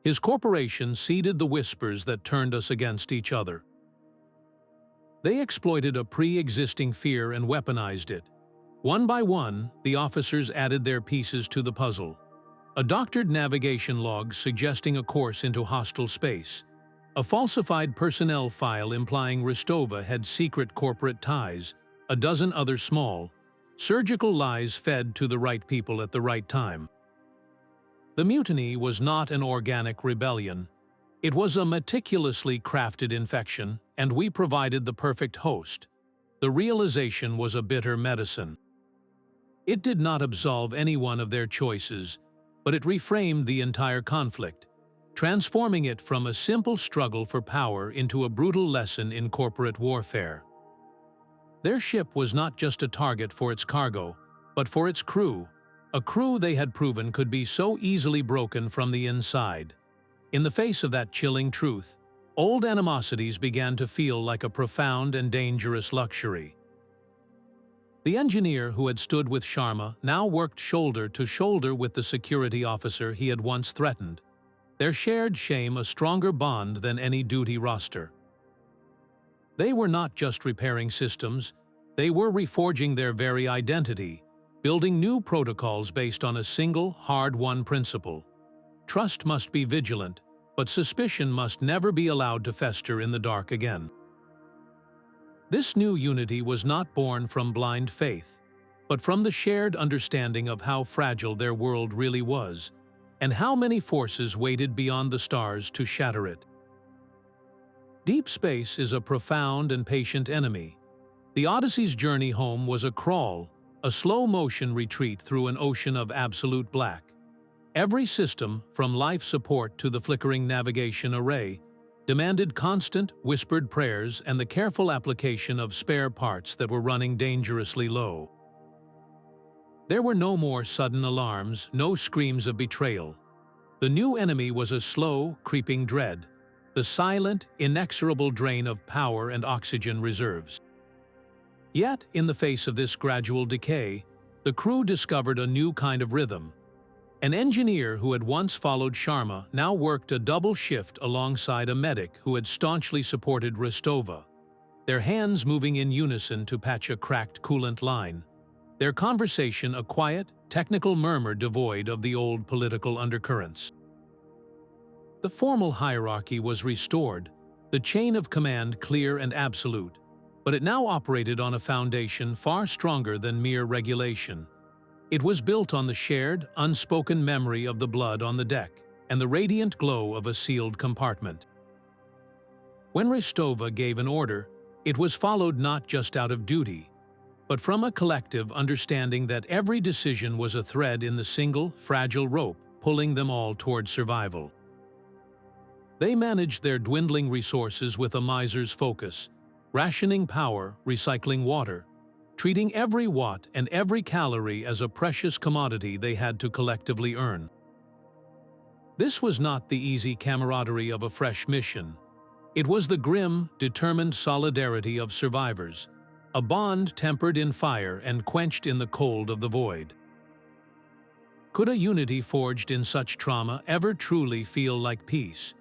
His corporation seeded the whispers that turned us against each other. They exploited a pre-existing fear and weaponized it. One by one, the officers added their pieces to the puzzle. A doctored navigation log suggesting a course into hostile space. A falsified personnel file implying Rostova had secret corporate ties. A dozen other small, surgical lies fed to the right people at the right time. The mutiny was not an organic rebellion. It was a meticulously crafted infection, and we provided the perfect host. The realization was a bitter medicine. It did not absolve anyone of their choices, but it reframed the entire conflict, transforming it from a simple struggle for power into a brutal lesson in corporate warfare. Their ship was not just a target for its cargo, but for its crew, a crew they had proven could be so easily broken from the inside. In the face of that chilling truth, old animosities began to feel like a profound and dangerous luxury. The engineer who had stood with Sharma now worked shoulder to shoulder with the security officer he had once threatened, their shared shame a stronger bond than any duty roster. They were not just repairing systems, they were reforging their very identity, building new protocols based on a single, hard-won principle. Trust must be vigilant, but suspicion must never be allowed to fester in the dark again. This new unity was not born from blind faith, but from the shared understanding of how fragile their world really was, and how many forces waited beyond the stars to shatter it. Deep space is a profound and patient enemy. The Odyssey's journey home was a crawl, a slow-motion retreat through an ocean of absolute black. Every system, from life support to the flickering navigation array, demanded constant, whispered prayers and the careful application of spare parts that were running dangerously low. There were no more sudden alarms, no screams of betrayal. The new enemy was a slow, creeping dread, the silent, inexorable drain of power and oxygen reserves. Yet, in the face of this gradual decay, the crew discovered a new kind of rhythm. An engineer who had once followed Sharma now worked a double shift alongside a medic who had staunchly supported Rostova, their hands moving in unison to patch a cracked coolant line, their conversation a quiet, technical murmur devoid of the old political undercurrents. The formal hierarchy was restored, the chain of command clear and absolute, but it now operated on a foundation far stronger than mere regulation. It was built on the shared, unspoken memory of the blood on the deck and the radiant glow of a sealed compartment. When Rostova gave an order, it was followed not just out of duty, but from a collective understanding that every decision was a thread in the single, fragile rope pulling them all toward survival. They managed their dwindling resources with a miser's focus, rationing power, recycling water, treating every watt and every calorie as a precious commodity they had to collectively earn. This was not the easy camaraderie of a fresh mission. It was the grim, determined solidarity of survivors, a bond tempered in fire and quenched in the cold of the void. Could a unity forged in such trauma ever truly feel like peace?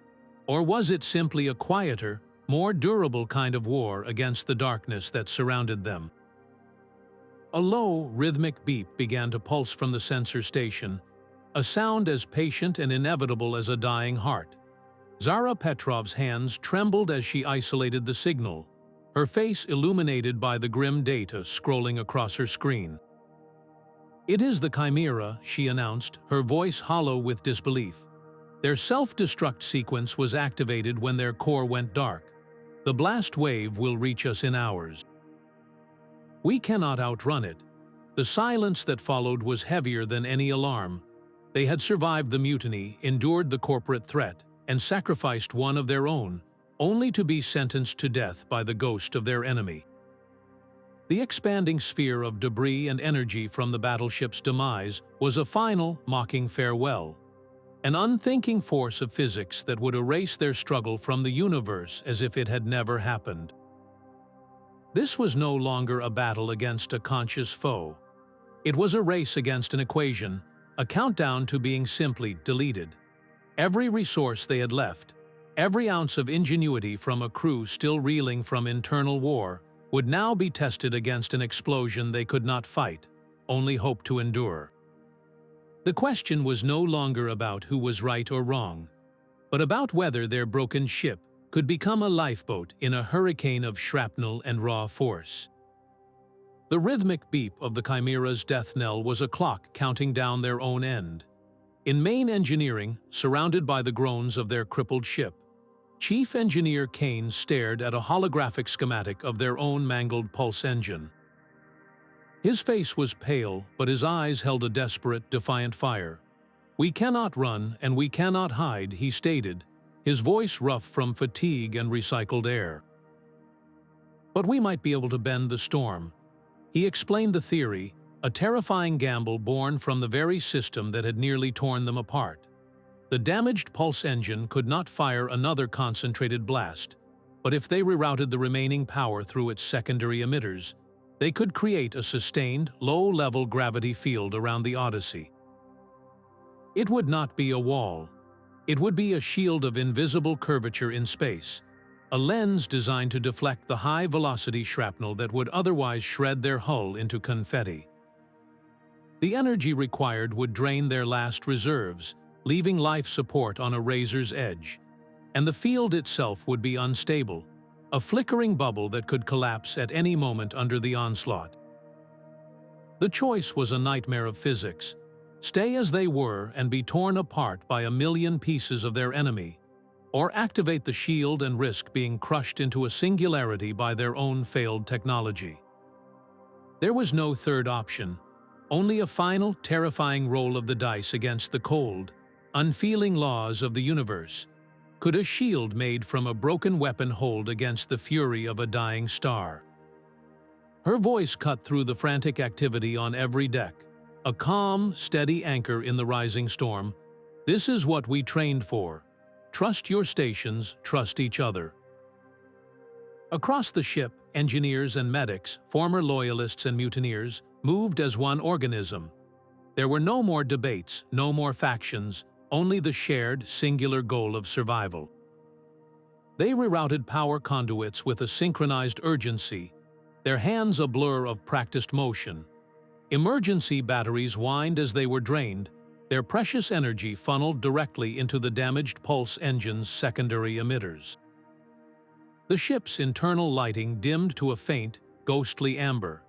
Or was it simply a quieter, more durable kind of war against the darkness that surrounded them? A low, rhythmic beep began to pulse from the sensor station, a sound as patient and inevitable as a dying heart. Zara Petrov's hands trembled as she isolated the signal, her face illuminated by the grim data scrolling across her screen. "It is the Chimera," she announced, her voice hollow with disbelief. Their self-destruct sequence was activated when their core went dark. The blast wave will reach us in hours. We cannot outrun it. The silence that followed was heavier than any alarm. They had survived the mutiny, endured the corporate threat, and sacrificed one of their own, only to be sentenced to death by the ghost of their enemy. The expanding sphere of debris and energy from the battleship's demise was a final, mocking farewell. An unthinking force of physics that would erase their struggle from the universe as if it had never happened. This was no longer a battle against a conscious foe. It was a race against an equation, a countdown to being simply deleted. Every resource they had left, every ounce of ingenuity from a crew still reeling from internal war, would now be tested against an explosion they could not fight, only hope to endure. The question was no longer about who was right or wrong, but about whether their broken ship could become a lifeboat in a hurricane of shrapnel and raw force. The rhythmic beep of the Chimera's death knell was a clock counting down their own end. In main engineering, surrounded by the groans of their crippled ship, Chief Engineer Kane stared at a holographic schematic of their own mangled pulse engine. His face was pale, but his eyes held a desperate, defiant fire. "We cannot run and we cannot hide," he stated, his voice rough from fatigue and recycled air. "But we might be able to bend the storm." He explained the theory, a terrifying gamble born from the very system that had nearly torn them apart. The damaged pulse engine could not fire another concentrated blast, but if they rerouted the remaining power through its secondary emitters, they could create a sustained, low-level gravity field around the Odyssey. It would not be a wall. It would be a shield of invisible curvature in space, a lens designed to deflect the high-velocity shrapnel that would otherwise shred their hull into confetti. The energy required would drain their last reserves, leaving life support on a razor's edge, and the field itself would be unstable, a flickering bubble that could collapse at any moment under the onslaught. The choice was a nightmare of physics: stay as they were and be torn apart by a million pieces of their enemy, or activate the shield and risk being crushed into a singularity by their own failed technology. There was no third option, only a final, terrifying roll of the dice against the cold, unfeeling laws of the universe. Could a shield made from a broken weapon hold against the fury of a dying star? Her voice cut through the frantic activity on every deck, a calm, steady anchor in the rising storm. "This is what we trained for. Trust your stations, trust each other." Across the ship, engineers and medics, former loyalists and mutineers, moved as one organism. There were no more debates, no more factions, only the shared, singular goal of survival. They rerouted power conduits with a synchronized urgency, their hands a blur of practiced motion. Emergency batteries whined as they were drained, their precious energy funneled directly into the damaged pulse engine's secondary emitters. The ship's internal lighting dimmed to a faint, ghostly amber,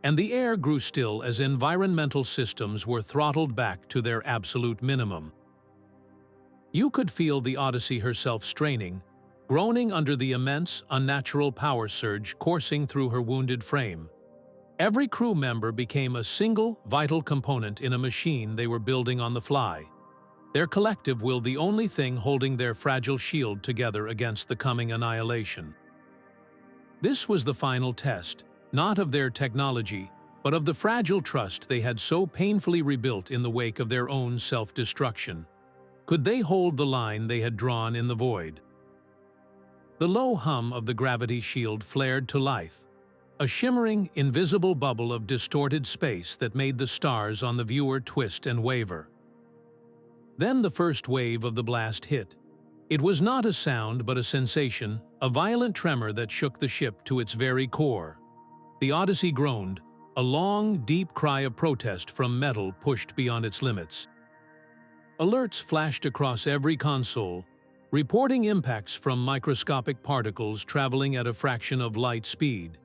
and the air grew still as environmental systems were throttled back to their absolute minimum. You could feel the Odyssey herself straining, groaning under the immense, unnatural power surge coursing through her wounded frame. Every crew member became a single, vital component in a machine they were building on the fly. Their collective will the only thing holding their fragile shield together against the coming annihilation. This was the final test, not of their technology, but of the fragile trust they had so painfully rebuilt in the wake of their own self-destruction. Could they hold the line they had drawn in the void? The low hum of the gravity shield flared to life, a shimmering, invisible bubble of distorted space that made the stars on the viewer twist and waver. Then the first wave of the blast hit. It was not a sound but a sensation, a violent tremor that shook the ship to its very core. The Odyssey groaned, a long, deep cry of protest from metal pushed beyond its limits. Alerts flashed across every console, reporting impacts from microscopic particles traveling at a fraction of light speed.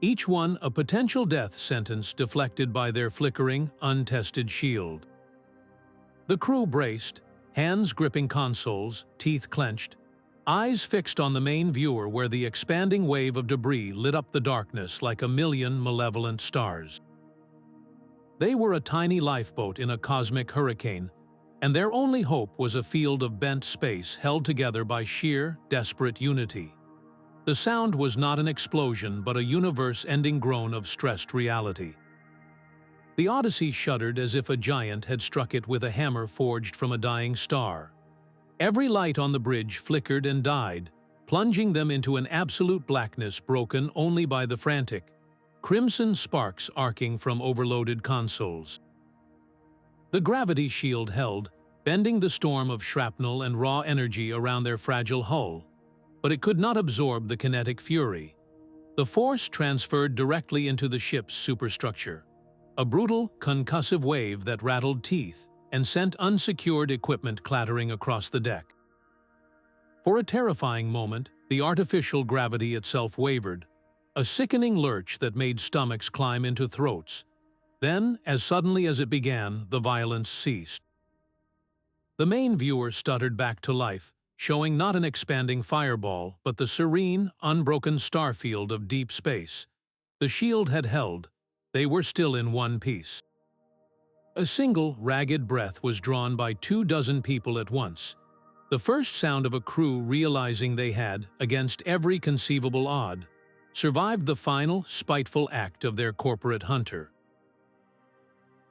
Each one a potential death sentence deflected by their flickering, untested shield. The crew braced, hands gripping consoles, teeth clenched, eyes fixed on the main viewer where the expanding wave of debris lit up the darkness like a million malevolent stars. They were a tiny lifeboat in a cosmic hurricane, and their only hope was a field of bent space held together by sheer, desperate unity. The sound was not an explosion but a universe-ending groan of stressed reality. The Odyssey shuddered as if a giant had struck it with a hammer forged from a dying star. Every light on the bridge flickered and died, plunging them into an absolute blackness broken only by the frantic, crimson sparks arcing from overloaded consoles. The gravity shield held, bending the storm of shrapnel and raw energy around their fragile hull, but it could not absorb the kinetic fury. The force transferred directly into the ship's superstructure, a brutal, concussive wave that rattled teeth and sent unsecured equipment clattering across the deck. For a terrifying moment, the artificial gravity itself wavered, a sickening lurch that made stomachs climb into throats. Then, as suddenly as it began, the violence ceased. The main viewer stuttered back to life, showing not an expanding fireball, but the serene, unbroken starfield of deep space. The shield had held. They were still in one piece. A single, ragged breath was drawn by 24 people at once. The first sound of a crew realizing they had, against every conceivable odd, survived the final, spiteful act of their corporate hunter.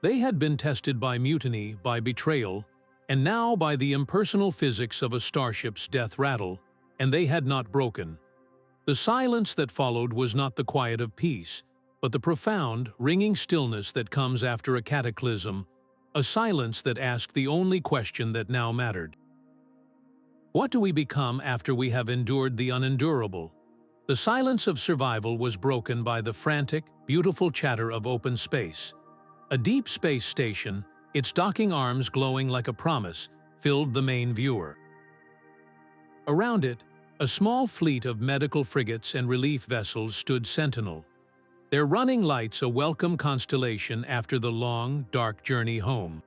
They had been tested by mutiny, by betrayal, and now by the impersonal physics of a starship's death rattle, and they had not broken. The silence that followed was not the quiet of peace, but the profound, ringing stillness that comes after a cataclysm, a silence that asked the only question that now mattered. What do we become after we have endured the unendurable? The silence of survival was broken by the frantic, beautiful chatter of open space. A deep space station, its docking arms glowing like a promise, filled the main viewer. Around it, a small fleet of medical frigates and relief vessels stood sentinel, their running lights a welcome constellation after the long, dark journey home.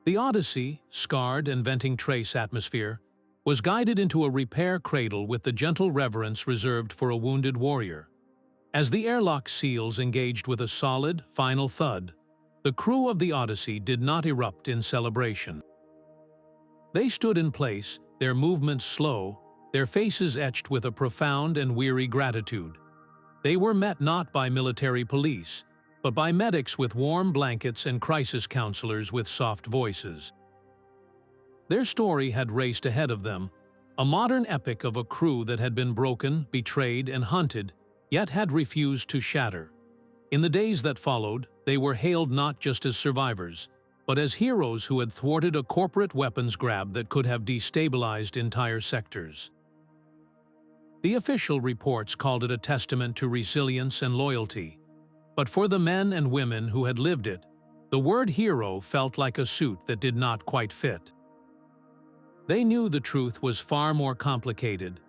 The Odyssey, scarred and venting trace atmosphere, was guided into a repair cradle with the gentle reverence reserved for a wounded warrior. As the airlock seals engaged with a solid, final thud, the crew of the Odyssey did not erupt in celebration. They stood in place, their movements slow, their faces etched with a profound and weary gratitude. They were met not by military police, but by medics with warm blankets and crisis counselors with soft voices. Their story had raced ahead of them, a modern epic of a crew that had been broken, betrayed, and hunted, yet had refused to shatter. In the days that followed, they were hailed not just as survivors, but as heroes who had thwarted a corporate weapons grab that could have destabilized entire sectors. The official reports called it a testament to resilience and loyalty, but for the men and women who had lived it, the word hero felt like a suit that did not quite fit. They knew the truth was far more complicated,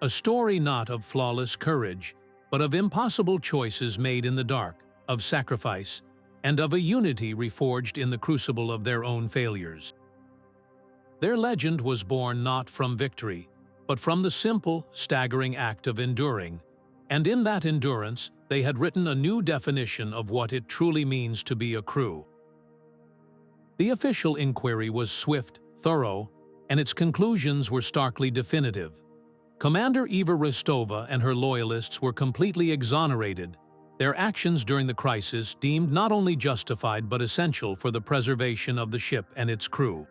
a story not of flawless courage, but of impossible choices made in the dark, of sacrifice, and of a unity reforged in the crucible of their own failures. Their legend was born not from victory, but from the simple, staggering act of enduring, and in that endurance, they had written a new definition of what it truly means to be a crew. The official inquiry was swift, thorough, and its conclusions were starkly definitive. Commander Eva Rostova and her loyalists were completely exonerated, their actions during the crisis deemed not only justified but essential for the preservation of the ship and its crew.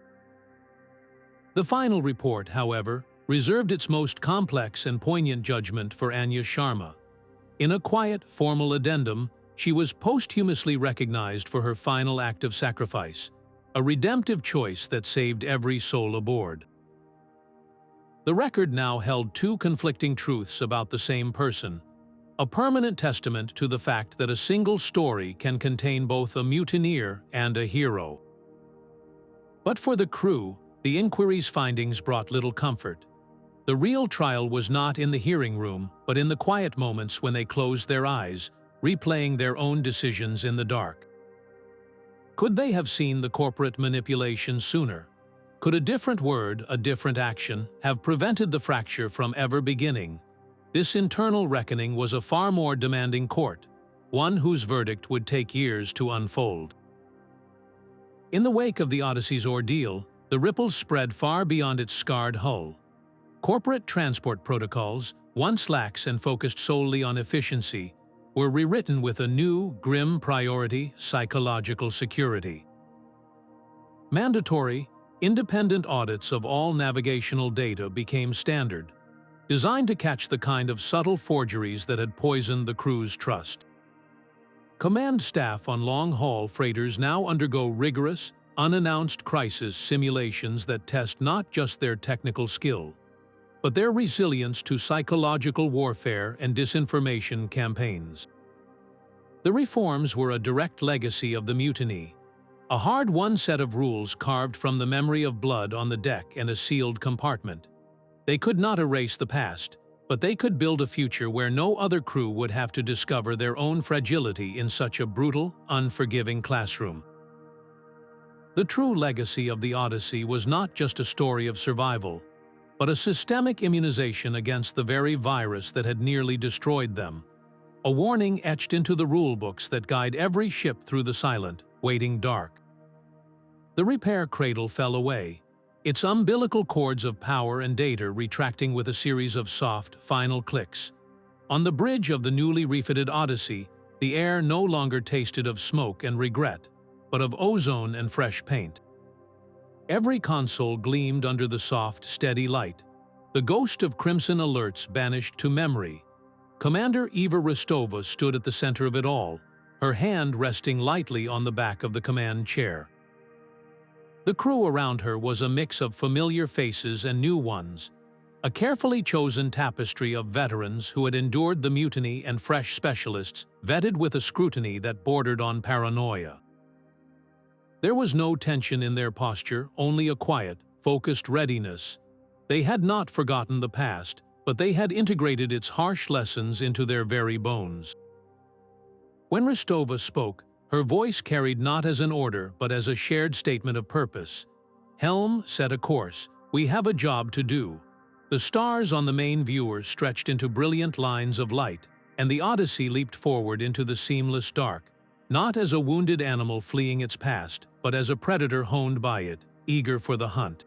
The final report, however, reserved its most complex and poignant judgment for Anya Sharma. In a quiet, formal addendum, she was posthumously recognized for her final act of sacrifice, a redemptive choice that saved every soul aboard. The record now held two conflicting truths about the same person, a permanent testament to the fact that a single story can contain both a mutineer and a hero. But for the crew, the inquiry's findings brought little comfort. The real trial was not in the hearing room, but in the quiet moments when they closed their eyes, replaying their own decisions in the dark. Could they have seen the corporate manipulation sooner? Could a different word, a different action, have prevented the fracture from ever beginning? This internal reckoning was a far more demanding court, one whose verdict would take years to unfold. In the wake of the Odyssey's ordeal, the ripples spread far beyond its scarred hull. Corporate transport protocols, once lax and focused solely on efficiency, were rewritten with a new, grim priority: psychological security. Mandatory, independent audits of all navigational data became standard, designed to catch the kind of subtle forgeries that had poisoned the crew's trust. Command staff on long-haul freighters now undergo rigorous, unannounced crisis simulations that test not just their technical skill, but their resilience to psychological warfare and disinformation campaigns. The reforms were a direct legacy of the mutiny, a hard-won set of rules carved from the memory of blood on the deck and a sealed compartment. They could not erase the past, but they could build a future where no other crew would have to discover their own fragility in such a brutal, unforgiving classroom. The true legacy of the Odyssey was not just a story of survival, but a systemic immunization against the very virus that had nearly destroyed them, a warning etched into the rulebooks that guide every ship through the silent, waiting dark. The repair cradle fell away, its umbilical cords of power and data retracting with a series of soft, final clicks. On the bridge of the newly refitted Odyssey, the air no longer tasted of smoke and regret, but of ozone and fresh paint. Every console gleamed under the soft, steady light. The ghost of crimson alerts banished to memory. Commander Eva Rostova stood at the center of it all, her hand resting lightly on the back of the command chair. The crew around her was a mix of familiar faces and new ones, a carefully chosen tapestry of veterans who had endured the mutiny and fresh specialists, vetted with a scrutiny that bordered on paranoia. There was no tension in their posture, only a quiet, focused readiness. They had not forgotten the past, but they had integrated its harsh lessons into their very bones. When Rostova spoke, her voice carried not as an order but as a shared statement of purpose. Helm set a course. We have a job to do. The stars on the main viewer stretched into brilliant lines of light, and the Odyssey leaped forward into the seamless dark, not as a wounded animal fleeing its past, but as a predator honed by it, eager for the hunt.